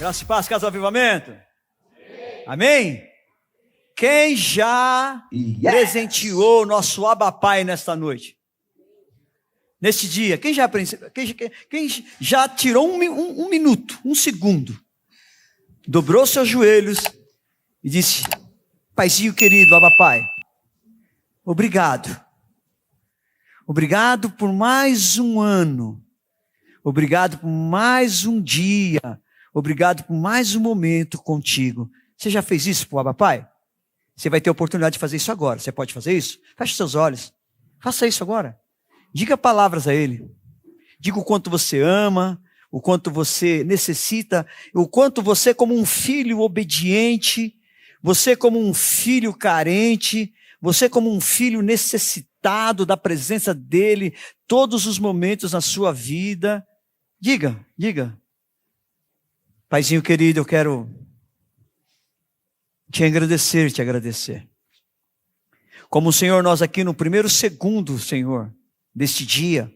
Graça e paz, casa do avivamento. Amém? Quem já presenteou o nosso Abba Pai nesta noite? Neste dia? Quem já tirou um minuto, um segundo, dobrou seus joelhos e disse: Paizinho querido, Abba Pai, obrigado. Obrigado por mais um ano. Obrigado por mais um dia. Obrigado por mais um momento contigo. Você já fez isso pro Abba Pai? Você vai ter a oportunidade de fazer isso agora. Você pode fazer isso? Feche seus olhos. Faça isso agora. Diga palavras a Ele. Diga o quanto você ama, o quanto você necessita, o quanto você como um filho obediente, você como um filho carente, você como um filho necessitado da presença dEle, todos os momentos na sua vida. Diga. Paizinho querido, eu quero te agradecer. Como o Senhor, nós aqui no primeiro segundo, Senhor, deste dia,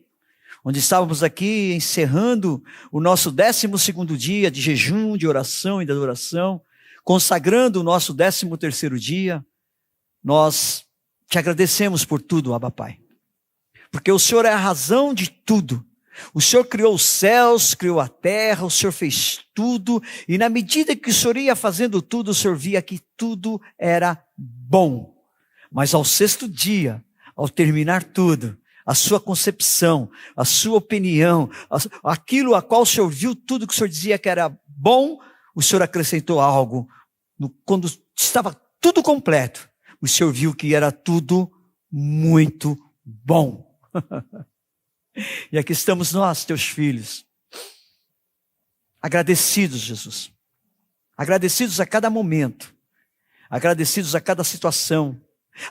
onde estávamos aqui encerrando o nosso 12º dia de jejum, de oração e de adoração, consagrando o nosso 13º dia, nós te agradecemos por tudo, Abba Pai. Porque o Senhor é a razão de tudo. O Senhor criou os céus, criou a terra, o Senhor fez tudo, e na medida que o Senhor ia fazendo tudo, o Senhor via que tudo era bom. Mas ao 6º dia, ao terminar tudo, a sua concepção, a sua opinião, aquilo a qual o Senhor viu tudo que o Senhor dizia que era bom, o Senhor acrescentou algo. Quando estava tudo completo, o Senhor viu que era tudo muito bom. E aqui estamos nós, teus filhos, agradecidos, Jesus, agradecidos a cada momento, agradecidos a cada situação,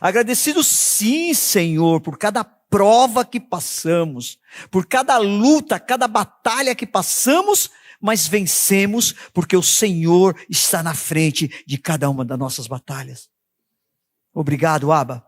agradecidos sim, Senhor, por cada prova que passamos, por cada luta, cada batalha que passamos, mas vencemos, porque o Senhor está na frente de cada uma das nossas batalhas. Obrigado, Abba.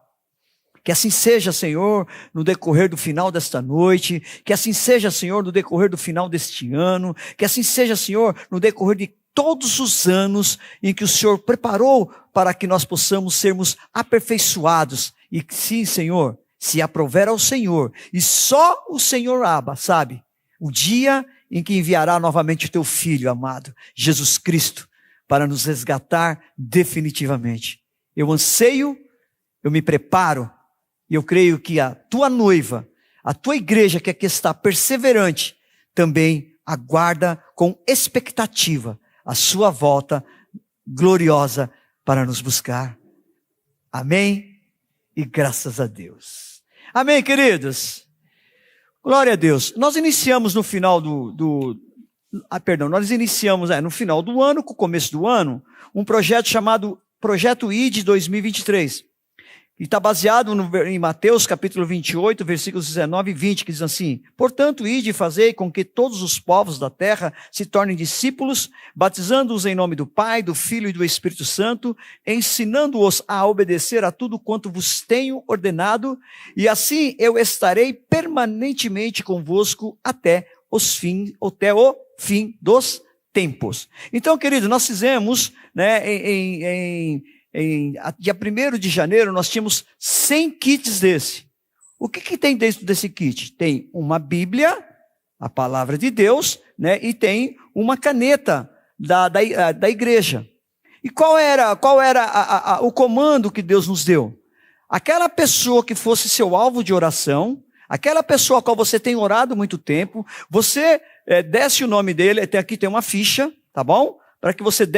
Que assim seja, Senhor, no decorrer do final desta noite, que assim seja, Senhor, no decorrer do final deste ano, que assim seja, Senhor, no decorrer de todos os anos em que o Senhor preparou para que nós possamos sermos aperfeiçoados. E sim, Senhor, se aprover ao Senhor, e só o Senhor, Abba, sabe, o dia em que enviará novamente o teu Filho amado, Jesus Cristo, para nos resgatar definitivamente. Eu anseio, eu me preparo, e eu creio que a tua noiva, a tua igreja que aqui está perseverante, também aguarda com expectativa a sua volta gloriosa para nos buscar. Amém? E graças a Deus. Amém, queridos? Glória a Deus. Nós iniciamos no final no final do ano, com o começo do ano, um projeto chamado Projeto ID 2023. E está baseado em Mateus capítulo 28, versículos 19 e 20, que diz assim: Portanto, ide e fazei com que todos os povos da terra se tornem discípulos, batizando-os em nome do Pai, do Filho e do Espírito Santo, ensinando-os a obedecer a tudo quanto vos tenho ordenado, e assim eu estarei permanentemente convosco até o fim dos tempos. Então, querido, nós fizemos, dia 1º de janeiro, nós tínhamos 100 kits desse. O que tem dentro desse kit? Tem uma Bíblia, a palavra de Deus, e tem uma caneta da igreja. E qual era o comando que Deus nos deu? Aquela pessoa que fosse seu alvo de oração, aquela pessoa a qual você tem orado muito tempo, você desse o nome dele, até aqui tem uma ficha, tá bom? Para que você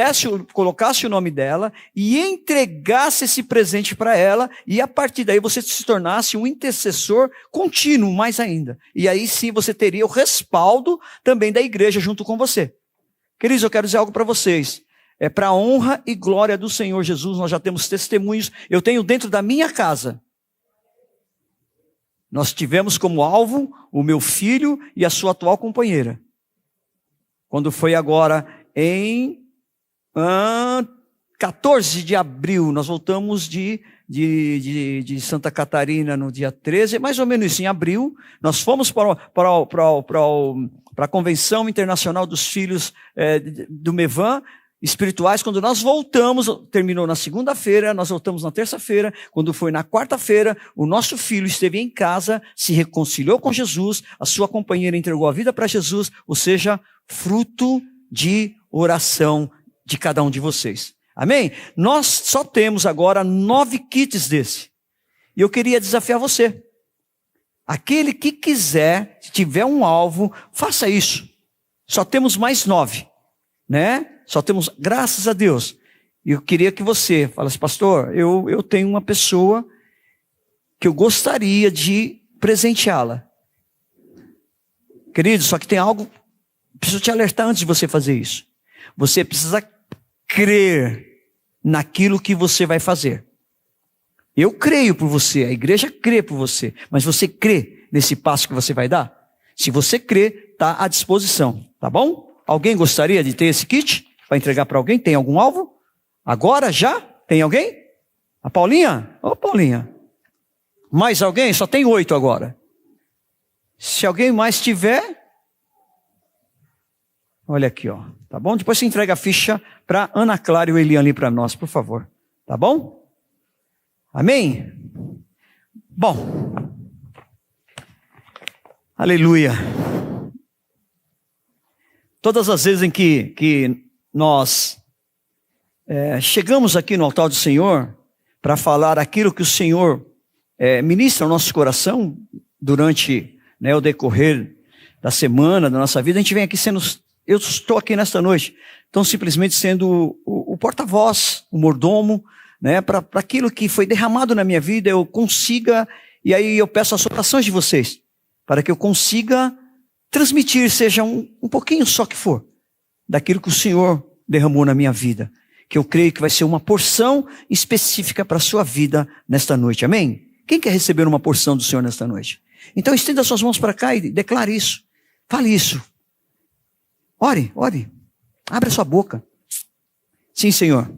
colocasse o nome dela e entregasse esse presente para ela, e a partir daí você se tornasse um intercessor contínuo, mais ainda. E aí sim você teria o respaldo também da igreja junto com você. Queridos, eu quero dizer algo para vocês. É para a honra e glória do Senhor Jesus, nós já temos testemunhos. Eu tenho dentro da minha casa. Nós tivemos como alvo o meu filho e a sua atual companheira. Quando foi agora em 14 de abril, nós voltamos de Santa Catarina no dia 13, mais ou menos isso, em abril. Nós fomos para para a Convenção Internacional dos Filhos do Mevan, espirituais. Quando nós voltamos, terminou na segunda-feira, nós voltamos na terça-feira. Quando foi na quarta-feira, o nosso filho esteve em casa, se reconciliou com Jesus, a sua companheira entregou a vida para Jesus, ou seja, fruto de oração de cada um de vocês. Amém? Nós só temos agora 9 kits desse. E eu queria desafiar você. Aquele que quiser, se tiver um alvo, faça isso. Só temos mais 9, né? Só temos, graças a Deus. E eu queria que você falasse, pastor, eu tenho uma pessoa que eu gostaria de presenteá-la. Querido, só que tem algo, preciso te alertar antes de você fazer isso. Você precisa crer naquilo que você vai fazer. Eu creio por você, a igreja crê por você, mas você crê nesse passo que você vai dar? Se você crê, está à disposição, tá bom? Alguém gostaria de ter esse kit para entregar para alguém? Tem algum alvo? Agora, já? Tem alguém? A Paulinha? Ô, Paulinha. Mais alguém? Só tem 8 agora. Se alguém mais tiver, olha aqui, ó. Tá bom? Depois você entrega a ficha para Ana Clara e o Elian ali para nós, por favor. Tá bom? Amém? Bom. Aleluia. Todas as vezes em que nós chegamos aqui no altar do Senhor para falar aquilo que o Senhor ministra ao nosso coração durante o decorrer da semana, da nossa vida, a gente vem aqui eu estou aqui nesta noite, tão simplesmente sendo o porta-voz, o mordomo, para aquilo que foi derramado na minha vida, eu consiga, e aí eu peço as orações de vocês, para que eu consiga transmitir, seja um pouquinho só que for, daquilo que o Senhor derramou na minha vida, que eu creio que vai ser uma porção específica para a sua vida nesta noite, amém? Quem quer receber uma porção do Senhor nesta noite? Então estenda suas mãos para cá e declare isso, fale isso, ore, abre a sua boca. Sim, Senhor.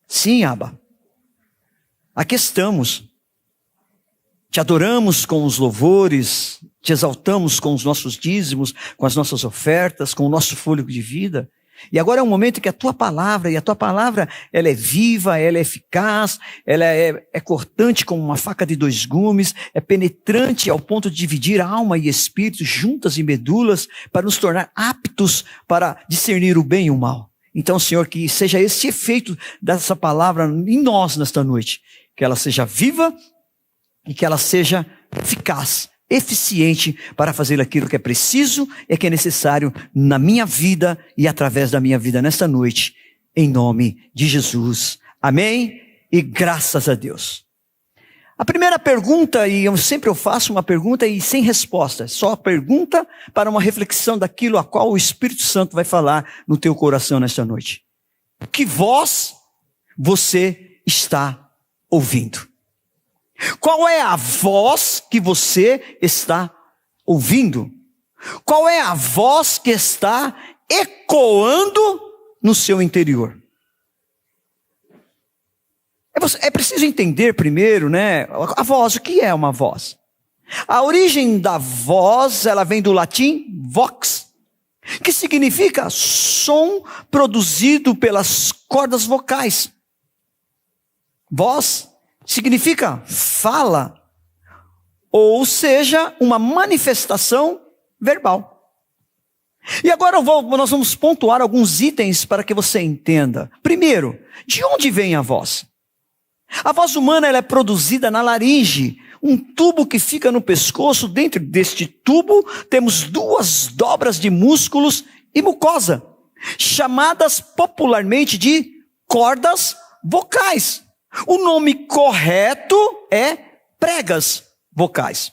Sim, Abba. Aqui estamos. Te adoramos com os louvores, te exaltamos com os nossos dízimos, com as nossas ofertas, com o nosso fôlego de vida. E agora é um momento que a tua palavra, ela é viva, ela é eficaz, ela é cortante como uma faca de 2 gumes, é penetrante ao ponto de dividir alma e espírito, juntas e medulas, para nos tornar aptos para discernir o bem e o mal. Então, Senhor, que seja esse efeito dessa palavra em nós nesta noite, que ela seja viva e que ela seja eficaz, eficiente para fazer aquilo que é preciso e que é necessário na minha vida e através da minha vida nesta noite, em nome de Jesus. Amém? E graças a Deus. A primeira pergunta, e eu sempre faço uma pergunta e sem resposta, só a pergunta para uma reflexão daquilo a qual o Espírito Santo vai falar no teu coração nesta noite. Que voz você está ouvindo? Qual é a voz que você está ouvindo? Qual é a voz que está ecoando no seu interior? É preciso entender primeiro, a voz, o que é uma voz? A origem da voz, ela vem do latim vox, que significa som produzido pelas cordas vocais. Voz significa fala, ou seja, uma manifestação verbal. E agora nós vamos pontuar alguns itens para que você entenda. Primeiro, de onde vem a voz? A voz humana ela é produzida na laringe, um tubo que fica no pescoço. Dentro deste tubo temos 2 dobras de músculos e mucosa, chamadas popularmente de cordas vocais. O nome correto é pregas vocais.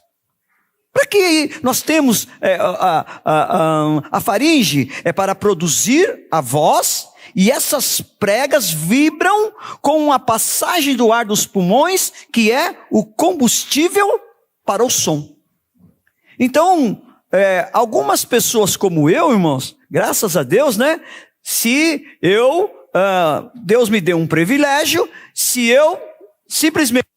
Para que nós temos a faringe? É para produzir a voz, e essas pregas vibram com a passagem do ar dos pulmões, que é o combustível para o som. Então, algumas pessoas como eu, irmãos, graças a Deus, se Deus me deu um privilégio, se eu simplesmente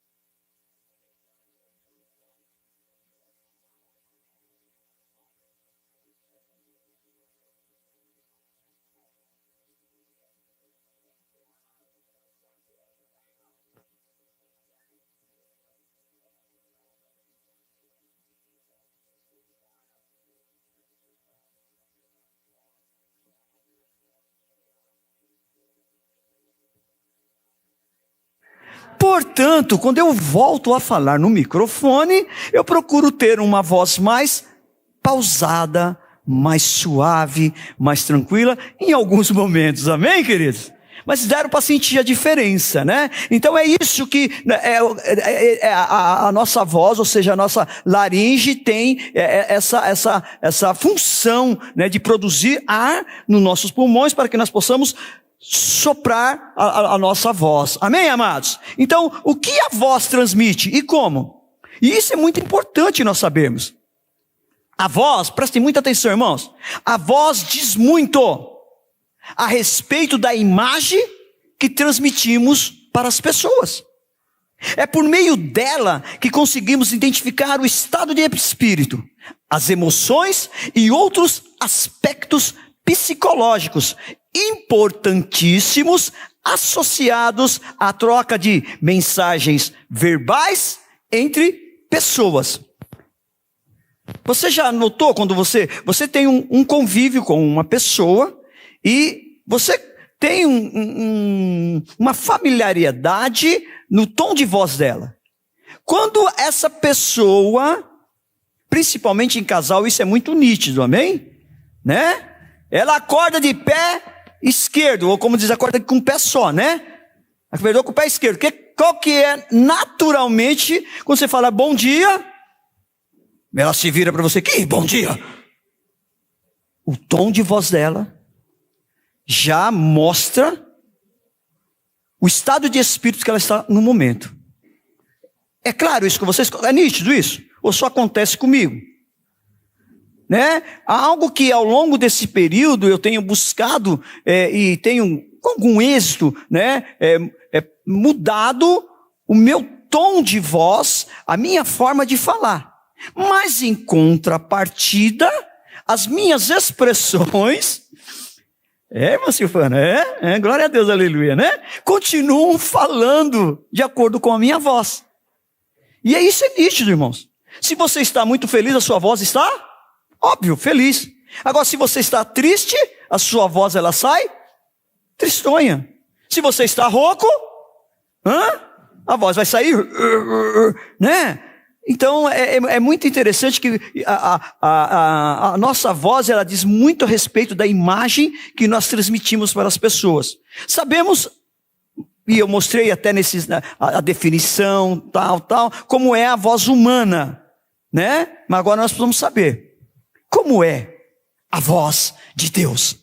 Portanto, quando eu volto a falar no microfone, eu procuro ter uma voz mais pausada, mais suave, mais tranquila, em alguns momentos, amém, queridos? Mas deram para sentir a diferença, né? Então é isso que a nossa voz, ou seja, a nossa laringe tem essa função, né, de produzir ar nos nossos pulmões para que nós possamos soprar a nossa voz. Amém, amados? Então, o que a voz transmite e como? E isso é muito importante nós sabermos. A voz, prestem muita atenção, irmãos, a voz diz muito a respeito da imagem que transmitimos para as pessoas. É por meio dela que conseguimos identificar o estado de espírito, as emoções e outros aspectos psicológicos importantíssimos associados à troca de mensagens verbais entre pessoas. Você já notou quando você tem um convívio com uma pessoa e você tem uma familiaridade no tom de voz dela? Quando essa pessoa, principalmente em casal, isso é muito nítido, amém? Né? Ela acorda de pé esquerdo, ou como diz, acorda com um pé só, né? Acordou com o pé esquerdo. Qual que é naturalmente, quando você fala bom dia, ela se vira para você, que bom dia. O tom de voz dela já mostra o estado de espírito que ela está no momento. É claro isso com vocês? É nítido isso? Ou só acontece comigo? Né? Algo que ao longo desse período eu tenho buscado e tenho com algum êxito, né, mudado o meu tom de voz, a minha forma de falar. Mas em contrapartida, as minhas expressões, irmã Silvana, glória a Deus, aleluia, né? Continuam falando de acordo com a minha voz. E isso é nítido, irmãos. Se você está muito feliz, a sua voz está, óbvio, feliz. Agora, se você está triste, a sua voz, ela sai tristonha. Se você está rouco, a voz vai sair, né? Então, é muito interessante que a nossa voz, ela diz muito a respeito da imagem que nós transmitimos para as pessoas. Sabemos, e eu mostrei até a definição, tal, como é a voz humana, né? Mas agora nós precisamos saber, como é a voz de Deus?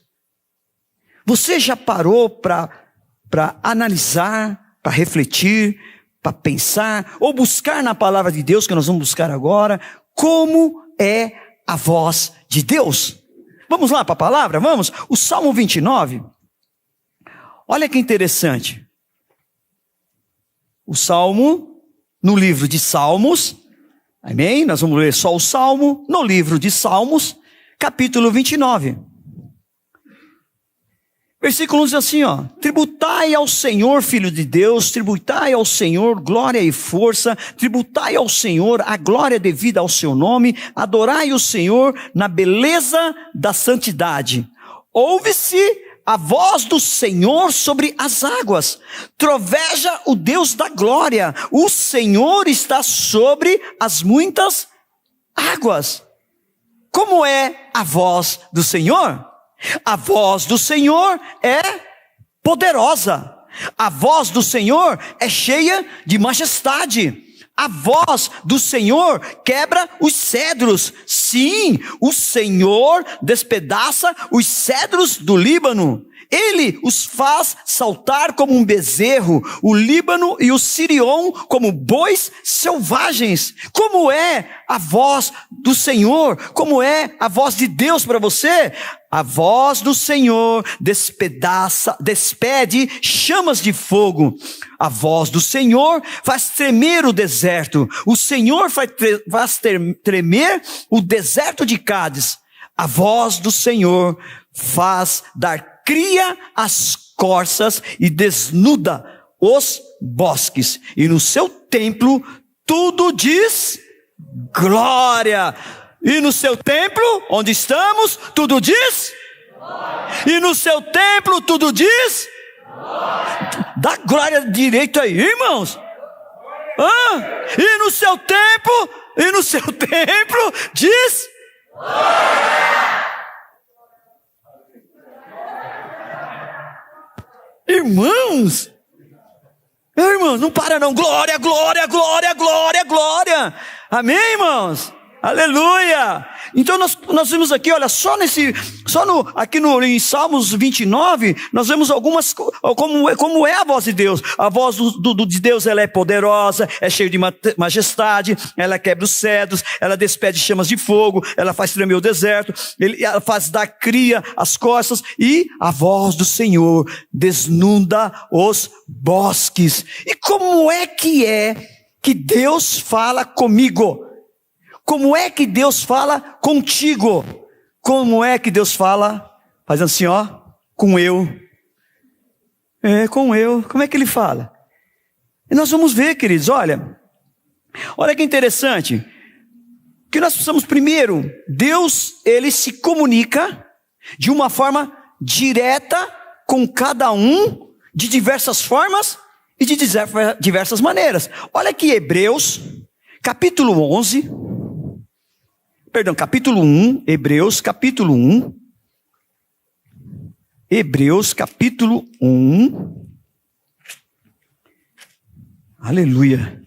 Você já parou para analisar, para refletir, para pensar, ou buscar na palavra de Deus, que nós vamos buscar agora, como é a voz de Deus? Vamos lá para a palavra? Vamos? O Salmo 29, olha que interessante. O Salmo, no livro de Salmos, amém? Nós vamos ler só o Salmo, no livro de Salmos, capítulo 29. Versículo 1 diz assim, tributai ao Senhor, Filho de Deus, tributai ao Senhor glória e força, tributai ao Senhor a glória devida ao seu nome, adorai o Senhor na beleza da santidade. Ouve-se a voz do Senhor sobre as águas, troveja o Deus da glória, o Senhor está sobre as muitas águas. Como é a voz do Senhor? A voz do Senhor é poderosa. A voz do Senhor é cheia de majestade. A voz do Senhor quebra os cedros. Sim, o Senhor despedaça os cedros do Líbano. Ele os faz saltar como um bezerro, o Líbano e o Sirion como bois selvagens. Como é a voz do Senhor? Como é a voz de Deus para você? A voz do Senhor despede chamas de fogo. A voz do Senhor faz tremer o deserto. O Senhor faz tremer o deserto de Cádiz. A voz do Senhor faz dar cria as corças e desnuda os bosques. E no seu templo tudo diz glória. E no seu templo, onde estamos, tudo diz glória. E no seu templo tudo diz glória. Dá glória direito aí, irmãos. E no seu templo, diz... Irmãos, não para não, glória, glória, glória, glória, glória, amém, irmãos? Aleluia! Então nós vimos aqui, olha, aqui em Salmos 29, nós vemos algumas, como é a voz de Deus. A voz de Deus, ela é poderosa, é cheia de majestade, ela quebra os cedros, ela despede chamas de fogo, ela faz tremer o deserto, ela faz dar cria às costas, e a voz do Senhor desnuda os bosques. E como é que Deus fala comigo? Como é que Deus fala contigo? Como é que Deus fala? Faz assim, ó, com eu. Com eu. Como é que Ele fala? E nós vamos ver, queridos, olha que interessante, que nós precisamos primeiro, Deus, Ele se comunica de uma forma direta com cada um, de diversas formas e de diversas maneiras. Olha aqui Hebreus, capítulo 1, Hebreus, capítulo 1. Hebreus, capítulo 1. Aleluia.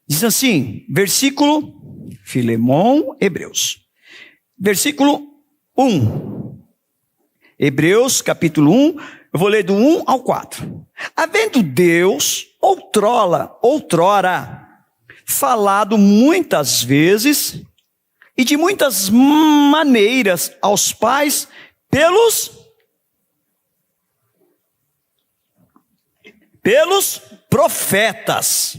Diz assim, versículo, Filemon, Hebreus. Versículo 1. Hebreus, capítulo 1. Eu vou ler do 1 ao 4. Havendo Deus, outrora, falado muitas vezes e de muitas maneiras aos pais pelos profetas.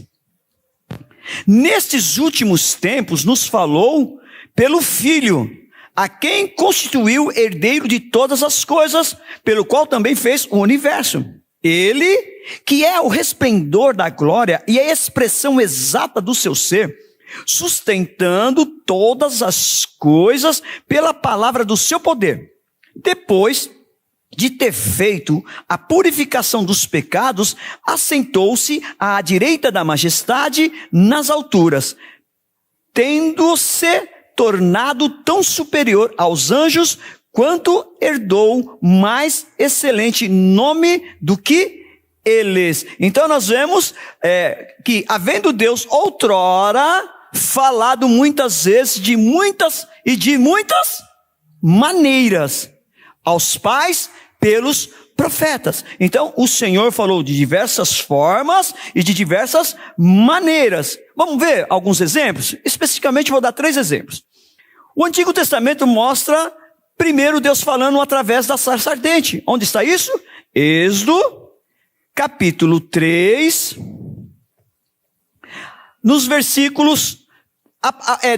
Nestes últimos tempos nos falou pelo Filho, a quem constituiu herdeiro de todas as coisas, pelo qual também fez o universo. Ele, que é o resplendor da glória e a expressão exata do seu ser, sustentando todas as coisas pela palavra do seu poder. Depois de ter feito a purificação dos pecados, assentou-se à direita da majestade nas alturas, tendo-se tornado tão superior aos anjos, quanto herdou mais excelente nome do que eles. Então nós vemos que, havendo Deus outrora falado muitas vezes, de muitas maneiras, aos pais pelos profetas. Então o Senhor falou de diversas formas e de diversas maneiras. Vamos ver alguns exemplos? Especificamente vou dar 3 exemplos. O Antigo Testamento mostra primeiro Deus falando através da sarça ardente. Onde está isso? Êxodo, capítulo 3, nos versículos,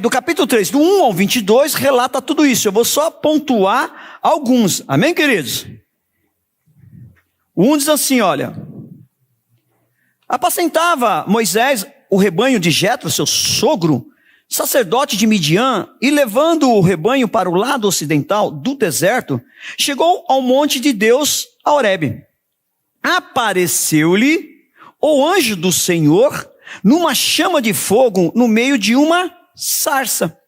do capítulo 3, do 1 ao 22, relata tudo isso. Eu vou só pontuar alguns. Amém, queridos? Um diz assim, olha: apacentava Moisés o rebanho de Jetro, seu sogro, sacerdote de Midian, e levando o rebanho para o lado ocidental do deserto, chegou ao monte de Deus, a Horebe. Apareceu-lhe o anjo do Senhor numa chama de fogo no meio de uma sarça.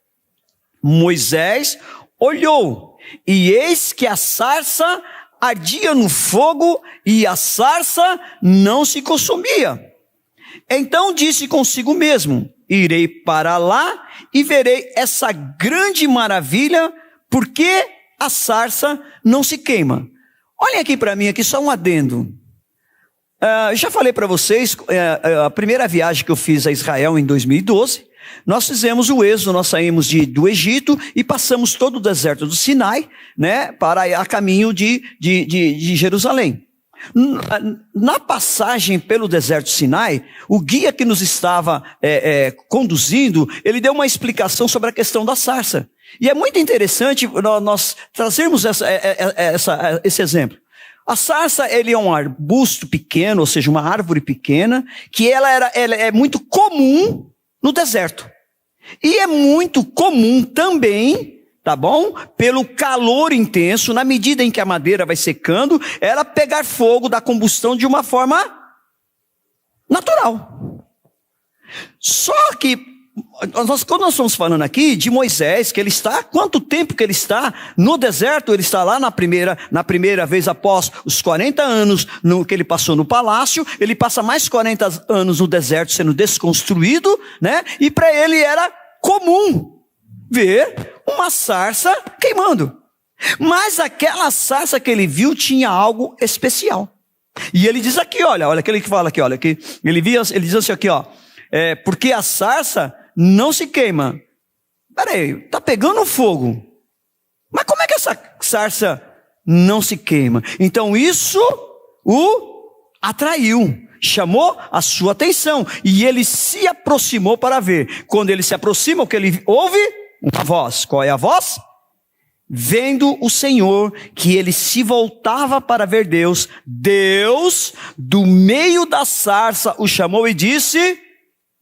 Moisés olhou, e eis que a sarça ardia no fogo, e a sarça não se consumia. Então disse consigo mesmo: irei para lá e verei essa grande maravilha, porque a sarça não se queima. Olhem aqui para mim, aqui só um adendo. Já falei para vocês, a primeira viagem que eu fiz a Israel em 2012, nós fizemos o êxodo, nós saímos do Egito e passamos todo o deserto do Sinai, né, para a caminho de Jerusalém. Na passagem pelo deserto do Sinai, o guia que nos estava conduzindo, ele deu uma explicação sobre a questão da sarça. E é muito interessante nós trazermos esse exemplo. A sarça, ele é um arbusto pequeno, ou seja, uma árvore pequena, que ela é muito comum no deserto. E é muito comum também, tá bom? Pelo calor intenso, na medida em que a madeira vai secando, ela pegar fogo da combustão de uma forma natural. Só que, quando nós estamos falando aqui de Moisés, que ele está, quanto tempo que ele está no deserto? Ele está lá na primeira vez após os 40 anos que ele passou no palácio, ele passa mais 40 anos no deserto sendo desconstruído, né? E para ele era comum ver uma sarça queimando. Mas aquela sarça que ele viu tinha algo especial. E ele diz aqui, olha aquele que fala aqui, olha, que ele diz assim aqui, ó, porque a sarça não se queima. Peraí, tá pegando fogo. Mas como é que essa sarça não se queima? Então isso o atraiu, chamou a sua atenção. E ele se aproximou para ver. Quando ele se aproxima, o que ele ouve? Uma voz. Qual é a voz? Vendo o Senhor, que ele se voltava para ver Deus, Deus, do meio da sarça, o chamou e disse: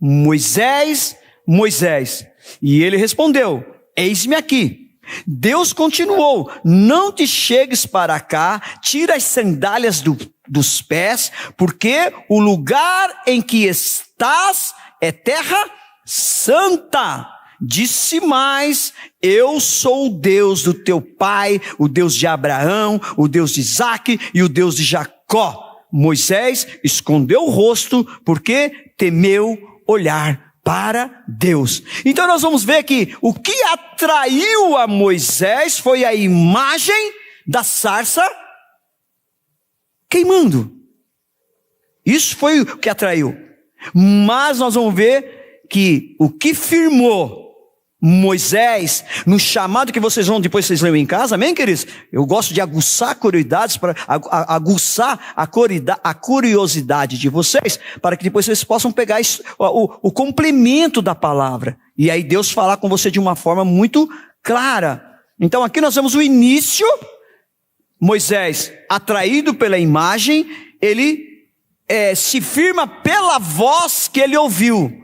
Moisés, Moisés. E ele respondeu: eis-me aqui. Deus continuou: não te chegues para cá, tira as sandálias dos pés, porque o lugar em que estás é terra santa. Disse mais: eu sou o Deus do teu pai, o Deus de Abraão, o Deus de Isaque e o Deus de Jacó. Moisés escondeu o rosto porque temeu olhar para Deus. Então nós vamos ver que o que atraiu a Moisés foi a imagem da sarça queimando. Isso foi o que atraiu. Mas nós vamos ver que o que firmou Moisés, no chamado que vocês vão, depois vocês leiam em casa, amém, queridos? Eu gosto de aguçar curiosidades, para aguçar a curiosidade de vocês, para que depois vocês possam pegar o complemento da palavra. E aí Deus falar com você de uma forma muito clara. Então aqui nós vemos o início. Moisés, atraído pela imagem, ele se firma pela voz que ele ouviu.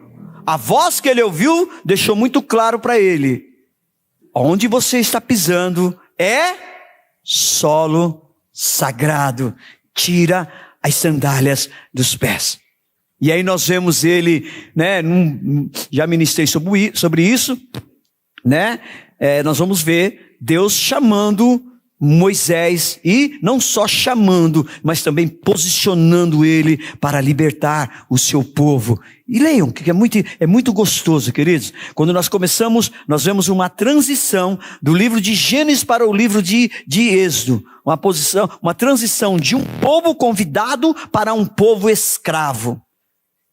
A voz que ele ouviu deixou muito claro para ele: onde você está pisando é solo sagrado. Tira as sandálias dos pés. E aí nós vemos ele, né? Já ministrei sobre isso, né? Nós vamos ver Deus chamando Moisés, e não só chamando, mas também posicionando ele para libertar o seu povo. E leiam, que é muito gostoso, queridos. Quando nós começamos, nós vemos uma transição do livro de Gênesis para o livro de Êxodo. Uma transição de um povo convidado para um povo escravo,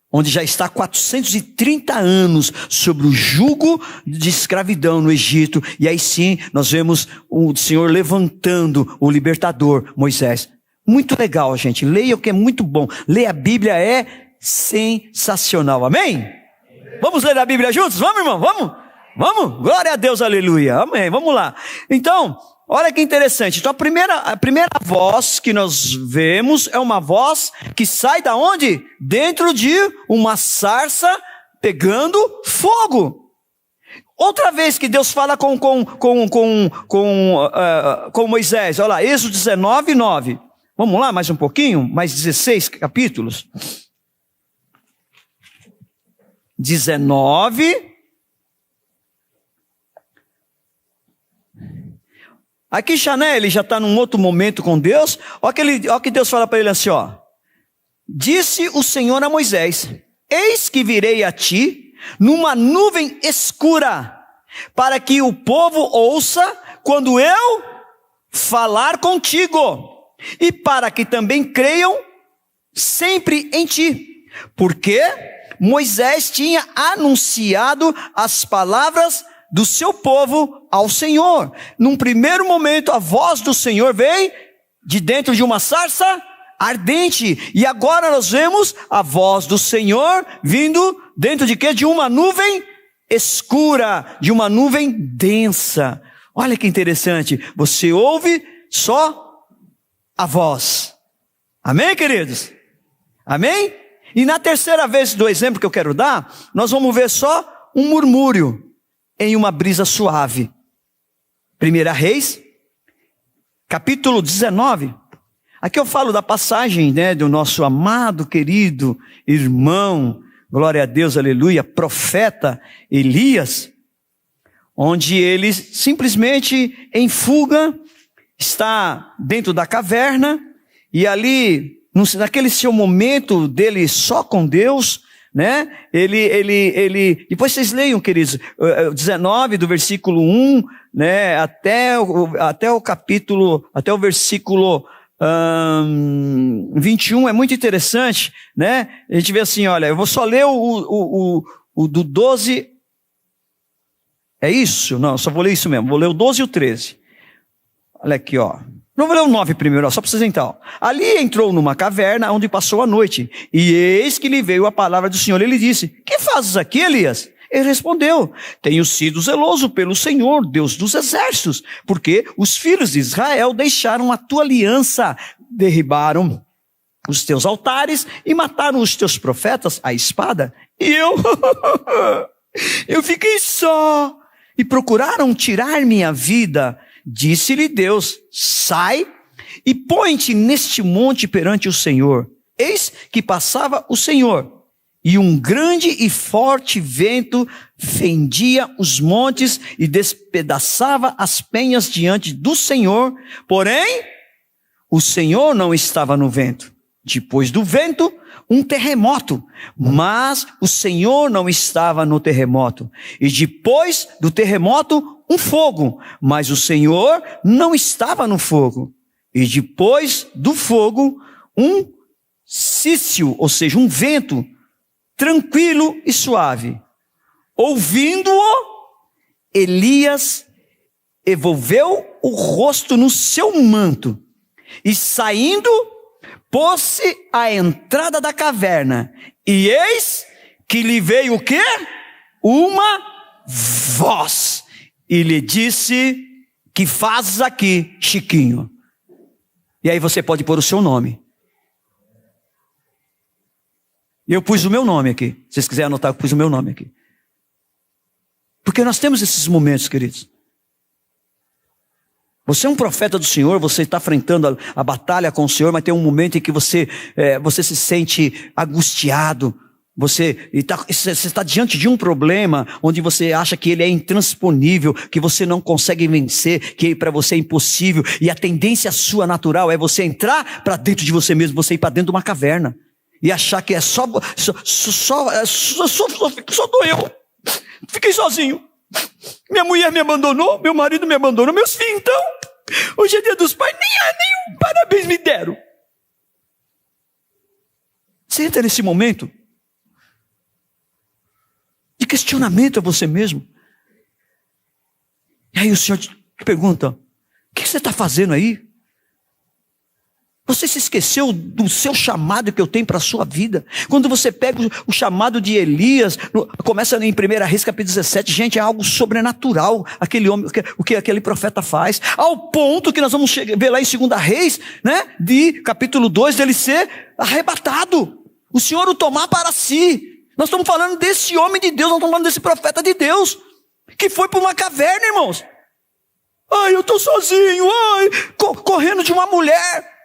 onde já está 430 anos sobre o jugo de escravidão no Egito. E aí sim, nós vemos o Senhor levantando o libertador, Moisés. Muito legal, gente. Leia, o que é muito bom. Ler a Bíblia é sensacional. Amém? Vamos ler a Bíblia juntos? Vamos, irmão? Vamos? Glória a Deus, aleluia. Amém. Vamos lá. Então, olha que interessante. Então, a primeira voz que nós vemos é uma voz que sai da onde? Dentro de uma sarça pegando fogo. Outra vez que Deus fala com Moisés. Olha lá, Êxodo 19, 9. Vamos lá, mais um pouquinho, mais 16 capítulos. 19. Aqui Chanel, ele já está num outro momento com Deus. Olha que Deus fala para ele assim, ó. Disse o Senhor a Moisés: eis que virei a ti numa nuvem escura, para que o povo ouça quando eu falar contigo, e para que também creiam sempre em ti. Porque Moisés tinha anunciado as palavras do seu povo ao Senhor. Num primeiro momento, a voz do Senhor veio de dentro de uma sarça ardente. E agora nós vemos a voz do Senhor vindo dentro de quê? De uma nuvem escura, de uma nuvem densa. Olha que interessante. Você ouve só a voz. Amém, queridos? Amém? E na terceira vez do exemplo que eu quero dar, nós vamos ver só um murmúrio em uma brisa suave. 1 Reis, capítulo 19. Aqui eu falo da passagem, né, do nosso amado, querido irmão, glória a Deus, aleluia, profeta Elias, onde ele simplesmente em fuga, está dentro da caverna, e ali, naquele seu momento dele só com Deus, né? Depois vocês leiam, queridos, 19 do versículo 1, né? Até o capítulo, até o versículo 21, é muito interessante, né? A gente vê assim, olha, eu vou só ler o do 12, é isso? Não, só vou ler isso mesmo, vou ler o 12 e o 13. Olha aqui, ó. Não vou ler o 9 primeiro, ó, só para vocês então. Ali entrou numa caverna onde passou a noite. E eis que lhe veio a palavra do Senhor. Ele disse: que fazes aqui, Elias? Ele respondeu: tenho sido zeloso pelo Senhor, Deus dos exércitos, porque os filhos de Israel deixaram a tua aliança, derribaram os teus altares e mataram os teus profetas à espada. E eu fiquei só, e procuraram tirar minha vida. Disse-lhe Deus: sai e põe-te neste monte perante o Senhor. Eis que passava o Senhor, e um grande e forte vento fendia os montes e despedaçava as penhas diante do Senhor, porém o Senhor não estava no vento. Depois do vento, um terremoto, mas o Senhor não estava no terremoto. E depois do terremoto, um fogo, mas o Senhor não estava no fogo. E depois do fogo, um cício, ou seja, um vento tranquilo e suave. Ouvindo-o, Elias envolveu o rosto no seu manto e saindo, pôs-se à entrada da caverna. E eis que lhe veio o quê? Uma voz. E lhe disse: que fazes aqui, Chiquinho? E aí você pode pôr o seu nome. Eu pus o meu nome aqui. Se vocês quiserem anotar, eu pus o meu nome aqui. Porque nós temos esses momentos, queridos. Você é um profeta do Senhor, você está enfrentando a batalha com o Senhor, mas tem um momento em que você se sente angustiado. Você está diante de um problema onde você acha que ele é intransponível, que você não consegue vencer, que para você é impossível. E a tendência sua natural é você entrar para dentro de você mesmo, você ir para dentro de uma caverna. E achar que é só dou eu. Fiquei sozinho. Minha mulher me abandonou, meu marido me abandonou, meus filhos então. Hoje é dia dos pais, nem um parabéns me deram. Você entra nesse momento de questionamento a você mesmo. E aí o Senhor te pergunta: o que você está fazendo aí? Você se esqueceu do seu chamado que eu tenho para a sua vida? Quando você pega o chamado de Elias, começa em 1 Reis capítulo 17, gente, é algo sobrenatural, aquele homem, o que aquele profeta faz, ao ponto que nós vamos ver lá em 2 Reis, né, de capítulo 2, dele ser arrebatado, o Senhor o tomar para si. Nós estamos falando desse homem de Deus, nós estamos falando desse profeta de Deus, que foi para uma caverna, irmãos. Ai, eu estou sozinho, correndo de uma mulher.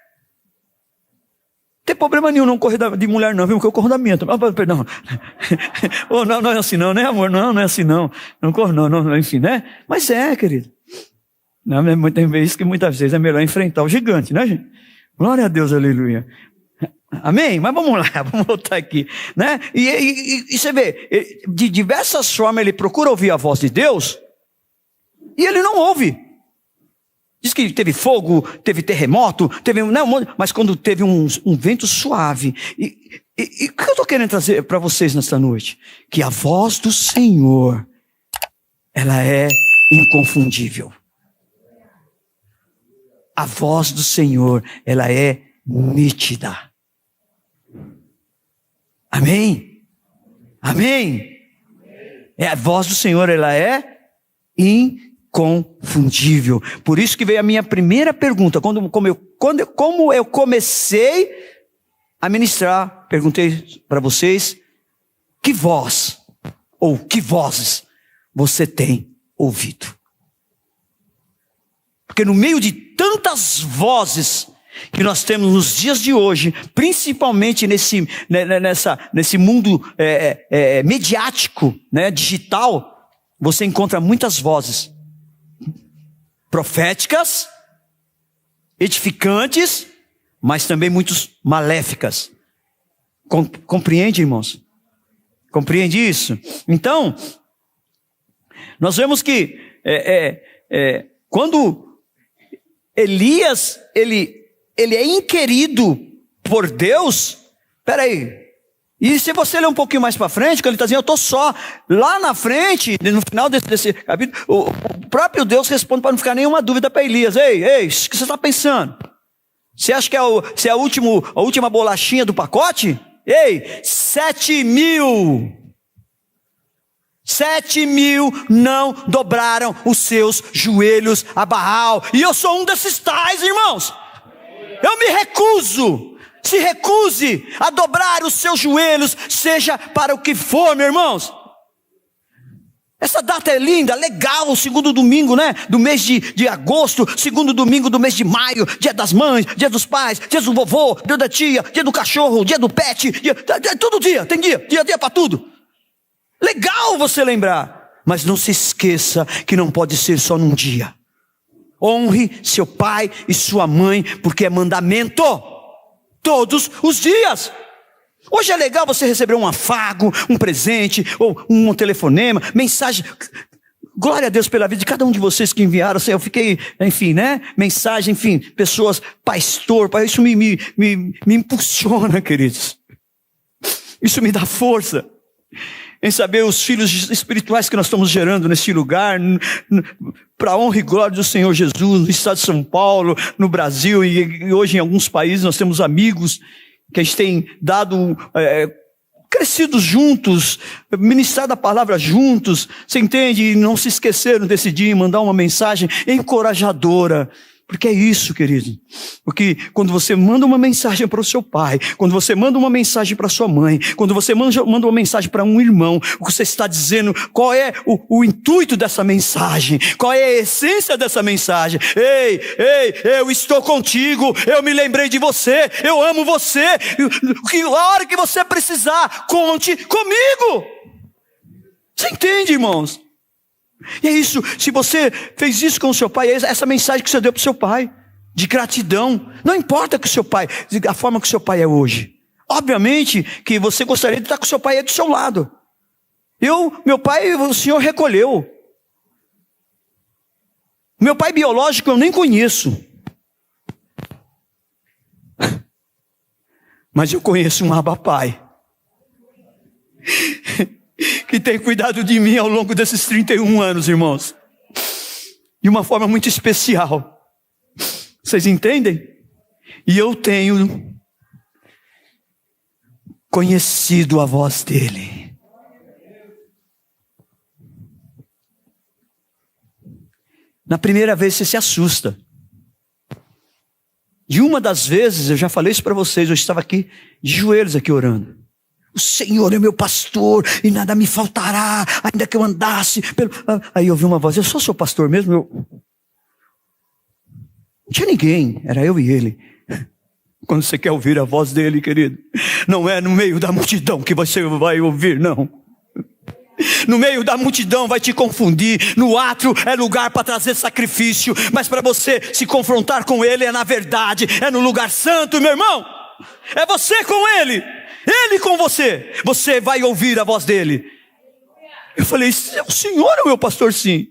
Não tem problema nenhum não correr de mulher não, viu? Porque eu corro da minha. Perdão. Oh, não é assim não, né, amor? Não é assim não. Não corro não, enfim, né? Mas querido. Não, tem vezes que muitas vezes é melhor enfrentar o gigante, né, gente? Glória a Deus, aleluia. Amém? Mas vamos lá, vamos voltar aqui, né? E você vê, de diversas formas ele procura ouvir a voz de Deus e ele não ouve. Diz que teve fogo, teve terremoto, mas quando teve um vento suave. E o que eu estou querendo trazer para vocês nesta noite? Que a voz do Senhor, ela é inconfundível. A voz do Senhor, ela é nítida. Amém? Amém? A voz do Senhor, ela é inconfundível. Por isso que veio a minha primeira pergunta, como eu comecei a ministrar, perguntei para vocês, que voz, ou que vozes você tem ouvido? Porque no meio de tantas vozes, que nós temos nos dias de hoje, principalmente nesse mundo mediático, né, digital, você encontra muitas vozes proféticas, edificantes, mas também muitas maléficas. Compreende, irmãos? Compreende isso? Então, nós vemos que quando Elias, ele é inquirido por Deus, peraí, e se você ler um pouquinho mais para frente, quando ele está dizendo, eu estou só, lá na frente, no final desse capítulo, o próprio Deus responde para não ficar nenhuma dúvida para Elias, ei, o que você está pensando? Você acha que é a última bolachinha do pacote? Ei, 7.000 não dobraram os seus joelhos a Baal, e eu sou um desses tais, irmãos. Eu me recuso. Se recuse a dobrar os seus joelhos, seja para o que for, meus irmãos. Essa data é linda, legal, o segundo domingo, né, do mês de agosto, segundo domingo do mês de maio, dia das mães, dia dos pais, dia do vovô, dia da tia, dia do cachorro, dia do pet, todo dia, tem dia para tudo. Legal você lembrar, mas não se esqueça que não pode ser só num dia. Honre seu pai e sua mãe, porque é mandamento, todos os dias. Hoje é legal você receber um afago, um presente, ou um telefonema, mensagem. Glória a Deus pela vida de cada um de vocês que enviaram. Eu fiquei, enfim, né? Mensagem, enfim, pessoas, pastor, isso me impulsiona, queridos. Isso me dá força em saber os filhos espirituais que nós estamos gerando nesse lugar, para a honra e glória do Senhor Jesus, no estado de São Paulo, no Brasil, e hoje em alguns países nós temos amigos que a gente tem dado, crescidos juntos, ministrado a palavra juntos, você entende? E não se esqueceram desse dia em mandar uma mensagem encorajadora. Porque é isso, querido. Porque quando você manda uma mensagem para o seu pai, quando você manda uma mensagem para sua mãe, quando você manda uma mensagem para um irmão, o que você está dizendo, qual é o intuito dessa mensagem, qual é a essência dessa mensagem. Ei, eu estou contigo, eu me lembrei de você, eu amo você, a hora que você precisar, conte comigo. Você entende, irmãos? E é isso, se você fez isso com o seu pai, é essa mensagem que você deu para o seu pai, de gratidão. Não importa que o seu pai, a forma que o seu pai é hoje. Obviamente que você gostaria de estar com o seu pai aí do seu lado. Meu pai, o Senhor recolheu. Meu pai biológico eu nem conheço. Mas eu conheço um Abba Pai. Que tem cuidado de mim ao longo desses 31 anos, irmãos. De uma forma muito especial. Vocês entendem? E eu tenho conhecido a voz dele. Na primeira vez você se assusta. E uma das vezes, eu já falei isso para vocês, eu estava aqui de joelhos aqui orando. O Senhor é meu pastor e nada me faltará, ainda que eu andasse pelo... Aí eu ouvi uma voz, eu sou seu pastor mesmo? Não tinha ninguém, era eu e ele. Quando você quer ouvir a voz dele, querido, não é no meio da multidão que você vai ouvir, não. No meio da multidão vai te confundir, no átrio é lugar para trazer sacrifício, mas para você se confrontar com ele é na verdade, é no lugar santo, meu irmão. É você com ele. Ele com você, você vai ouvir a voz dele. Eu falei, o Senhor é o meu pastor, sim.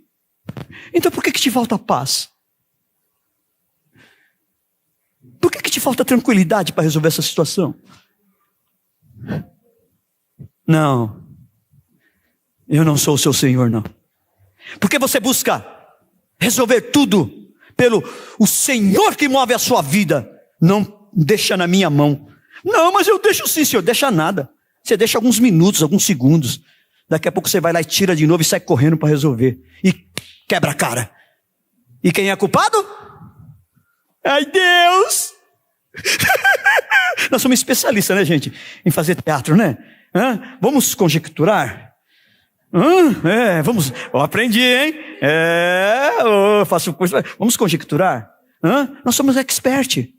Então por que te falta paz? Por que te falta tranquilidade para resolver essa situação? Não, eu não sou o seu Senhor, não. Porque você busca resolver tudo pelo o Senhor que move a sua vida. Não deixa na minha mão. Não, mas eu deixo sim, Senhor. Deixa nada. Você deixa alguns minutos, alguns segundos. Daqui a pouco você vai lá e tira de novo e sai correndo para resolver. E quebra a cara. E quem é culpado? Ai, Deus! Nós somos especialistas, né, gente? Em fazer teatro, né? Vamos conjecturar? Eu aprendi, hein? Eu faço coisa. Vamos conjecturar? Nós somos expert.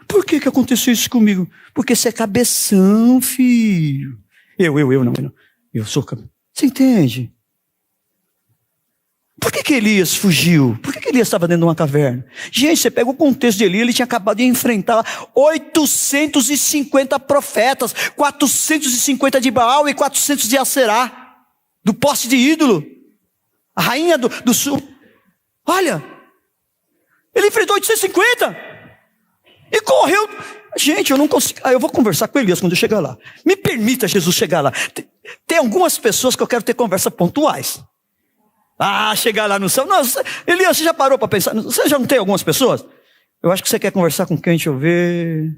Por que aconteceu isso comigo? Porque você é cabeção, filho. Não. Eu sou cabeção. Você entende? Por que Elias fugiu? Por que Elias estava dentro de uma caverna? Gente, você pega o contexto de Elias, ele tinha acabado de enfrentar 850 profetas, 450 de Baal e 400 de Aserá, do poste de ídolo. A rainha do sul. Olha, ele enfrentou 850 e correu. Gente, eu não consigo. Eu vou conversar com Elias quando eu chegar lá. Me permita, Jesus, chegar lá. Tem algumas pessoas que eu quero ter conversas pontuais. Chegar lá no céu. Não, Elias, você já parou para pensar? Você já não tem algumas pessoas? Eu acho que você quer conversar com quem? Deixa eu ver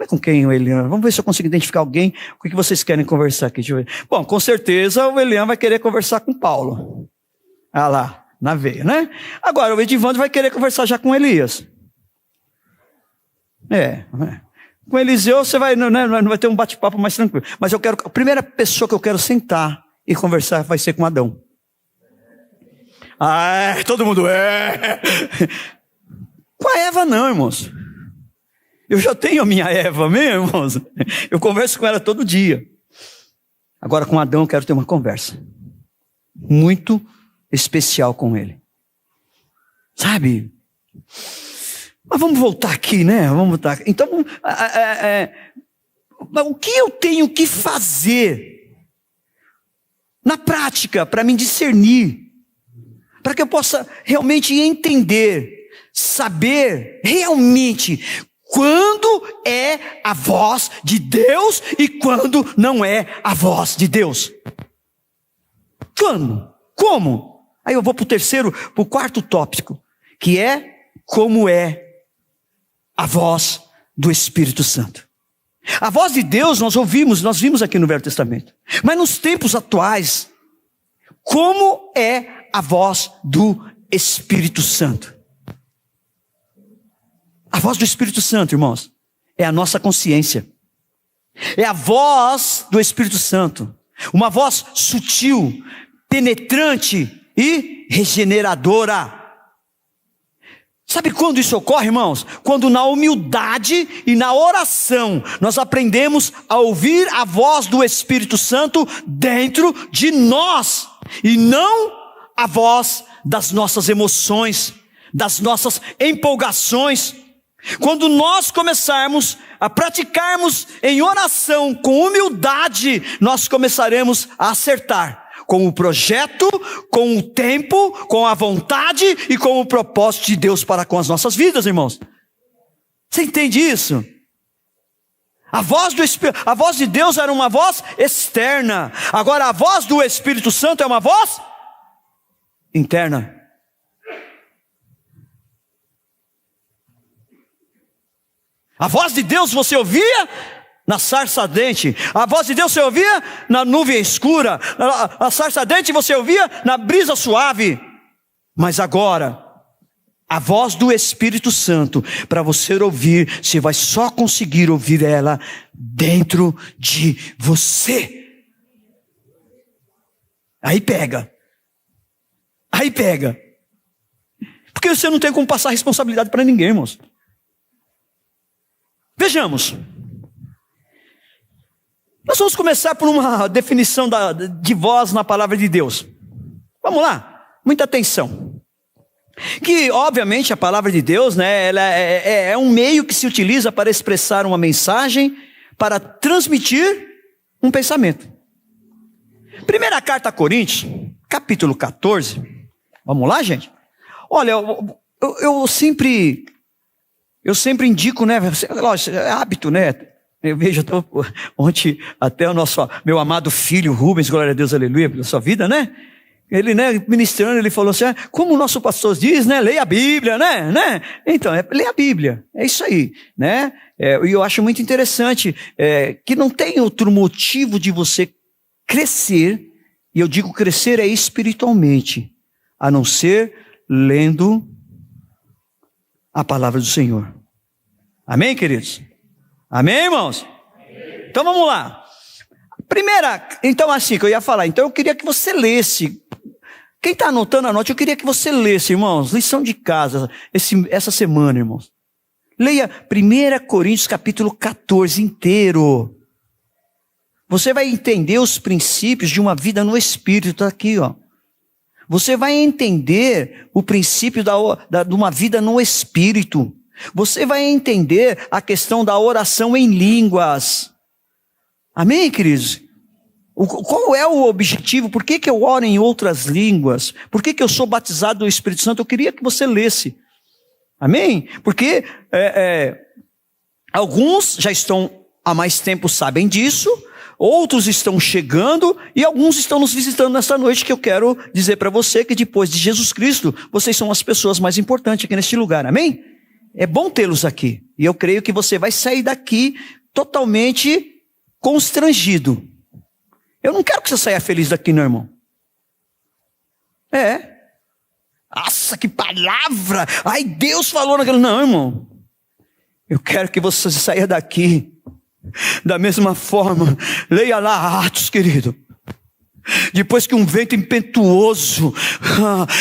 com quem, o Elian. Vamos ver se eu consigo identificar alguém. O que vocês querem conversar aqui? Deixa eu ver. Bom, com certeza o Elian vai querer conversar com Paulo. Lá, na veia, né? Agora, o Edivandro vai querer conversar já com Elias. Com Eliseu você não vai ter um bate-papo mais tranquilo. Mas a primeira pessoa que eu quero sentar e conversar vai ser com Adão. Todo mundo Com a Eva não, irmãos. Eu já tenho a minha Eva mesmo, irmãos. Eu converso com ela todo dia. Agora com Adão eu quero ter uma conversa muito especial com ele. Sabe? Mas vamos voltar aqui, né? Vamos voltar. Então, o que eu tenho que fazer na prática para me discernir? Para que eu possa realmente entender, saber realmente quando é a voz de Deus e quando não é a voz de Deus. Quando? Como? Aí eu vou para o quarto tópico, que é como é a voz do Espírito Santo. A voz de Deus nós vimos aqui no Velho Testamento. Mas nos tempos atuais, como é a voz do Espírito Santo? A voz do Espírito Santo, irmãos, é a nossa consciência. É a voz do Espírito Santo. Uma voz sutil, penetrante e regeneradora. Sabe quando isso ocorre, irmãos? Quando na humildade e na oração nós aprendemos a ouvir a voz do Espírito Santo dentro de nós e não a voz das nossas emoções, das nossas empolgações. Quando nós começarmos a praticarmos em oração com humildade, nós começaremos a acertar com o projeto, com o tempo, com a vontade e com o propósito de Deus para com as nossas vidas, irmãos. Você entende isso? A voz de Deus era uma voz externa. Agora a voz do Espírito Santo é uma voz interna. A voz de Deus você ouvia na sarça ardente. A voz de Deus você ouvia na nuvem escura. A sarça ardente você ouvia na brisa suave. Mas agora, a voz do Espírito Santo, para você ouvir, você vai só conseguir ouvir ela dentro de você. Aí pega. Porque você não tem como passar responsabilidade para ninguém, irmãos. Vejamos. Nós vamos começar por uma definição de voz na palavra de Deus. Vamos lá, muita atenção. Que, obviamente, a palavra de Deus, né, ela é um meio que se utiliza para expressar uma mensagem, para transmitir um pensamento. Primeira carta a Coríntios, capítulo 14. Vamos lá, gente? Olha, eu sempre indico, né? Lógico, é hábito, né? Eu vejo ontem até meu amado filho Rubens, glória a Deus, aleluia, pela sua vida, né? Ele, né, ministrando, ele falou assim, como o nosso pastor diz, né? Leia a Bíblia, né? Então, leia a Bíblia, é isso aí, né? E eu acho muito interessante que não tem outro motivo de você crescer, e eu digo crescer é espiritualmente, a não ser lendo a palavra do Senhor. Amém, queridos? Amém, irmãos? Amém. Então vamos lá. Então assim que eu ia falar, então eu queria que você lesse. Quem está anotando, anote. Eu queria que você lesse, irmãos, lição de casa, essa semana, irmãos. Leia 1 Coríntios capítulo 14 inteiro. Você vai entender os princípios de uma vida no Espírito, está aqui, ó. Você vai entender o princípio de uma vida no Espírito. Você vai entender a questão da oração em línguas. Amém, queridos? Qual é o objetivo? Por que eu oro em outras línguas? Por que eu sou batizado do Espírito Santo? Eu queria que você lesse. Amém? Porque alguns já estão há mais tempo, sabem disso. Outros estão chegando e alguns estão nos visitando nesta noite, que eu quero dizer para você que depois de Jesus Cristo, vocês são as pessoas mais importantes aqui neste lugar. Amém? É bom tê-los aqui. E eu creio que você vai sair daqui totalmente constrangido. Eu não quero que você saia feliz daqui, não, irmão. Nossa, que palavra! Ai, Deus falou naquilo. Não, irmão. Eu quero que você saia daqui da mesma forma. Leia lá Atos, querido. Depois que um vento impetuoso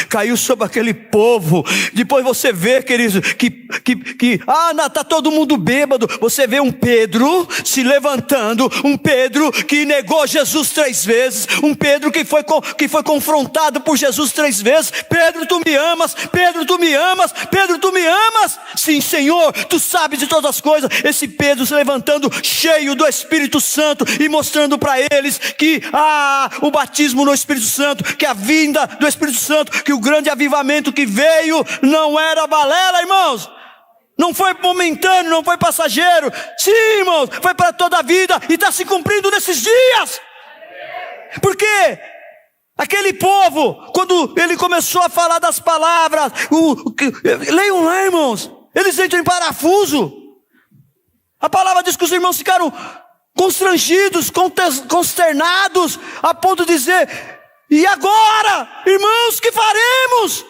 caiu sobre aquele povo, depois você vê, querido, que está todo mundo bêbado. Você vê um Pedro se levantando, um Pedro que negou Jesus 3 vezes, um Pedro que foi confrontado por Jesus 3 vezes. Pedro, tu me amas? Pedro, tu me amas? Pedro, tu me amas? Sim, Senhor, tu sabes de todas as coisas. Esse Pedro se levantando cheio do Espírito Santo e mostrando para eles que o batismo no Espírito Santo, que a vinda do Espírito Santo, que o grande avivamento que veio não era balela, irmãos. Não foi momentâneo, não foi passageiro. Sim, irmãos, foi para toda a vida e está se cumprindo nesses dias. Porque aquele povo, quando ele começou a falar das palavras, leiam lá, irmãos, eles entram em parafuso. A palavra diz que os irmãos ficaram constrangidos, consternados, a ponto de dizer: e agora, irmãos, que faremos?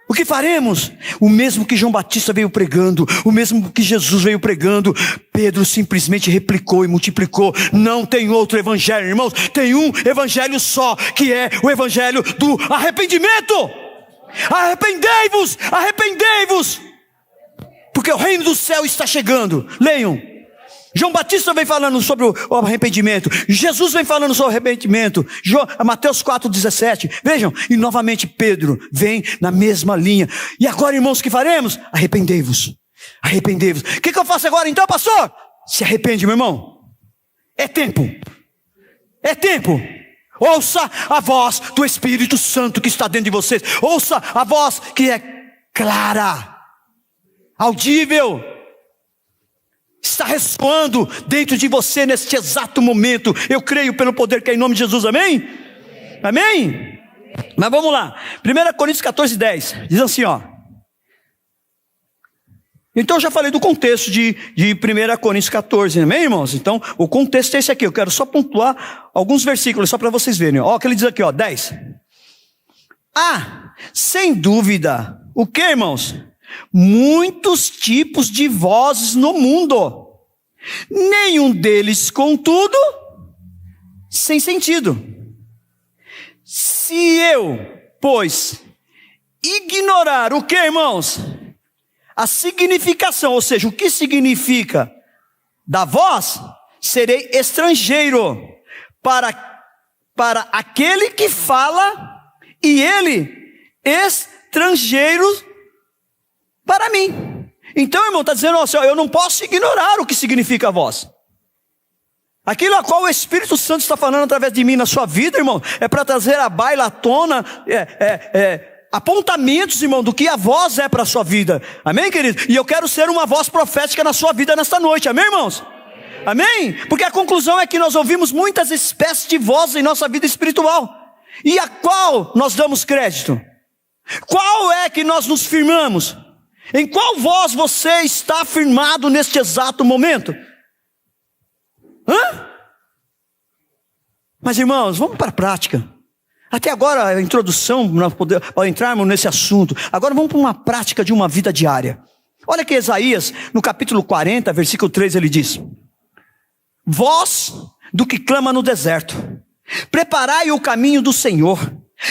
O que faremos? O mesmo que João Batista veio pregando, o mesmo que Jesus veio pregando, Pedro simplesmente replicou e multiplicou. Não tem outro evangelho, irmãos, tem um evangelho só, que é o evangelho do arrependimento. Arrependei-vos, arrependei-vos, porque o reino do céu está chegando. Leiam. João Batista vem falando sobre o arrependimento. Jesus vem falando sobre o arrependimento. Mateus 4,17. Vejam, e novamente Pedro vem na mesma linha. E agora, irmãos, o que faremos? Arrependei-vos. Arrependei-vos. O que eu faço agora então, pastor? Se arrepende, meu irmão. É tempo. É tempo. Ouça a voz do Espírito Santo que está dentro de vocês. Ouça a voz que é clara, audível. Está ressoando dentro de você neste exato momento. Eu creio pelo poder que é em nome de Jesus, amém? Amém? Mas vamos lá, 1 Coríntios 14, 10, diz assim, ó. Então eu já falei do contexto de 1 Coríntios 14, amém, irmãos? Então o contexto é esse aqui. Eu quero só pontuar alguns versículos, só para vocês verem. Ó, o que ele diz aqui, ó, 10. Sem dúvida, o que, irmãos? Muitos tipos de vozes no mundo, nenhum deles, contudo, sem sentido. Se eu, pois, ignorar o que, irmãos? A significação, ou seja, o que significa da voz, serei estrangeiro para aquele que fala, e ele estrangeiro para mim. Então, irmão, está dizendo assim, ó, eu não posso ignorar o que significa a voz. Aquilo a qual o Espírito Santo está falando através de mim na sua vida, irmão, é para trazer à baila à tona apontamentos, irmão, do que a voz é para a sua vida. Amém, querido? E eu quero ser uma voz profética na sua vida nesta noite. Amém, irmãos? Amém? Porque a conclusão é que nós ouvimos muitas espécies de vozes em nossa vida espiritual. E a qual nós damos crédito? Qual é que nós nos firmamos? Em qual voz você está firmado neste exato momento? Mas, irmãos, vamos para a prática. Até agora a introdução, para entrarmos nesse assunto. Agora vamos para uma prática de uma vida diária. Olha que Isaías, no capítulo 40, versículo 3, ele diz: voz do que clama no deserto, preparai o caminho do Senhor,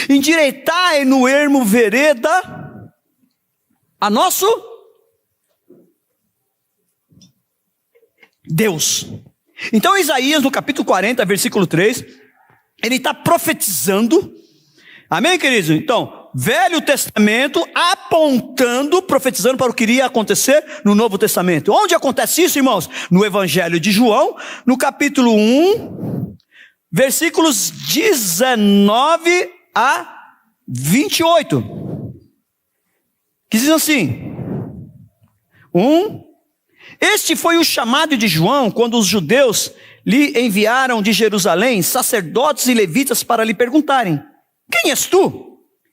endireitai no ermo vereda a nosso Deus. Então Isaías, no capítulo 40, versículo 3, ele está profetizando, amém, queridos? Então, Velho Testamento apontando, profetizando para o que iria acontecer no Novo Testamento. Onde acontece isso, irmãos? No Evangelho de João, no capítulo 1, versículos 19 a 28. Que diz assim: Este foi o chamado de João quando os judeus lhe enviaram de Jerusalém sacerdotes e levitas para lhe perguntarem: quem és tu?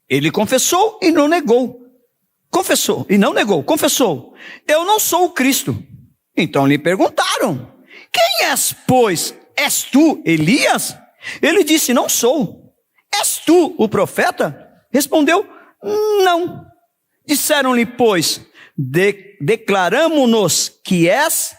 Ele confessou e não negou. Confessou e não negou. Confessou: eu não sou o Cristo. Então lhe perguntaram: quem és, pois? És tu Elias? Ele disse: não sou. És tu o profeta? Respondeu: não. Disseram-lhe, pois: declaramo-nos que és,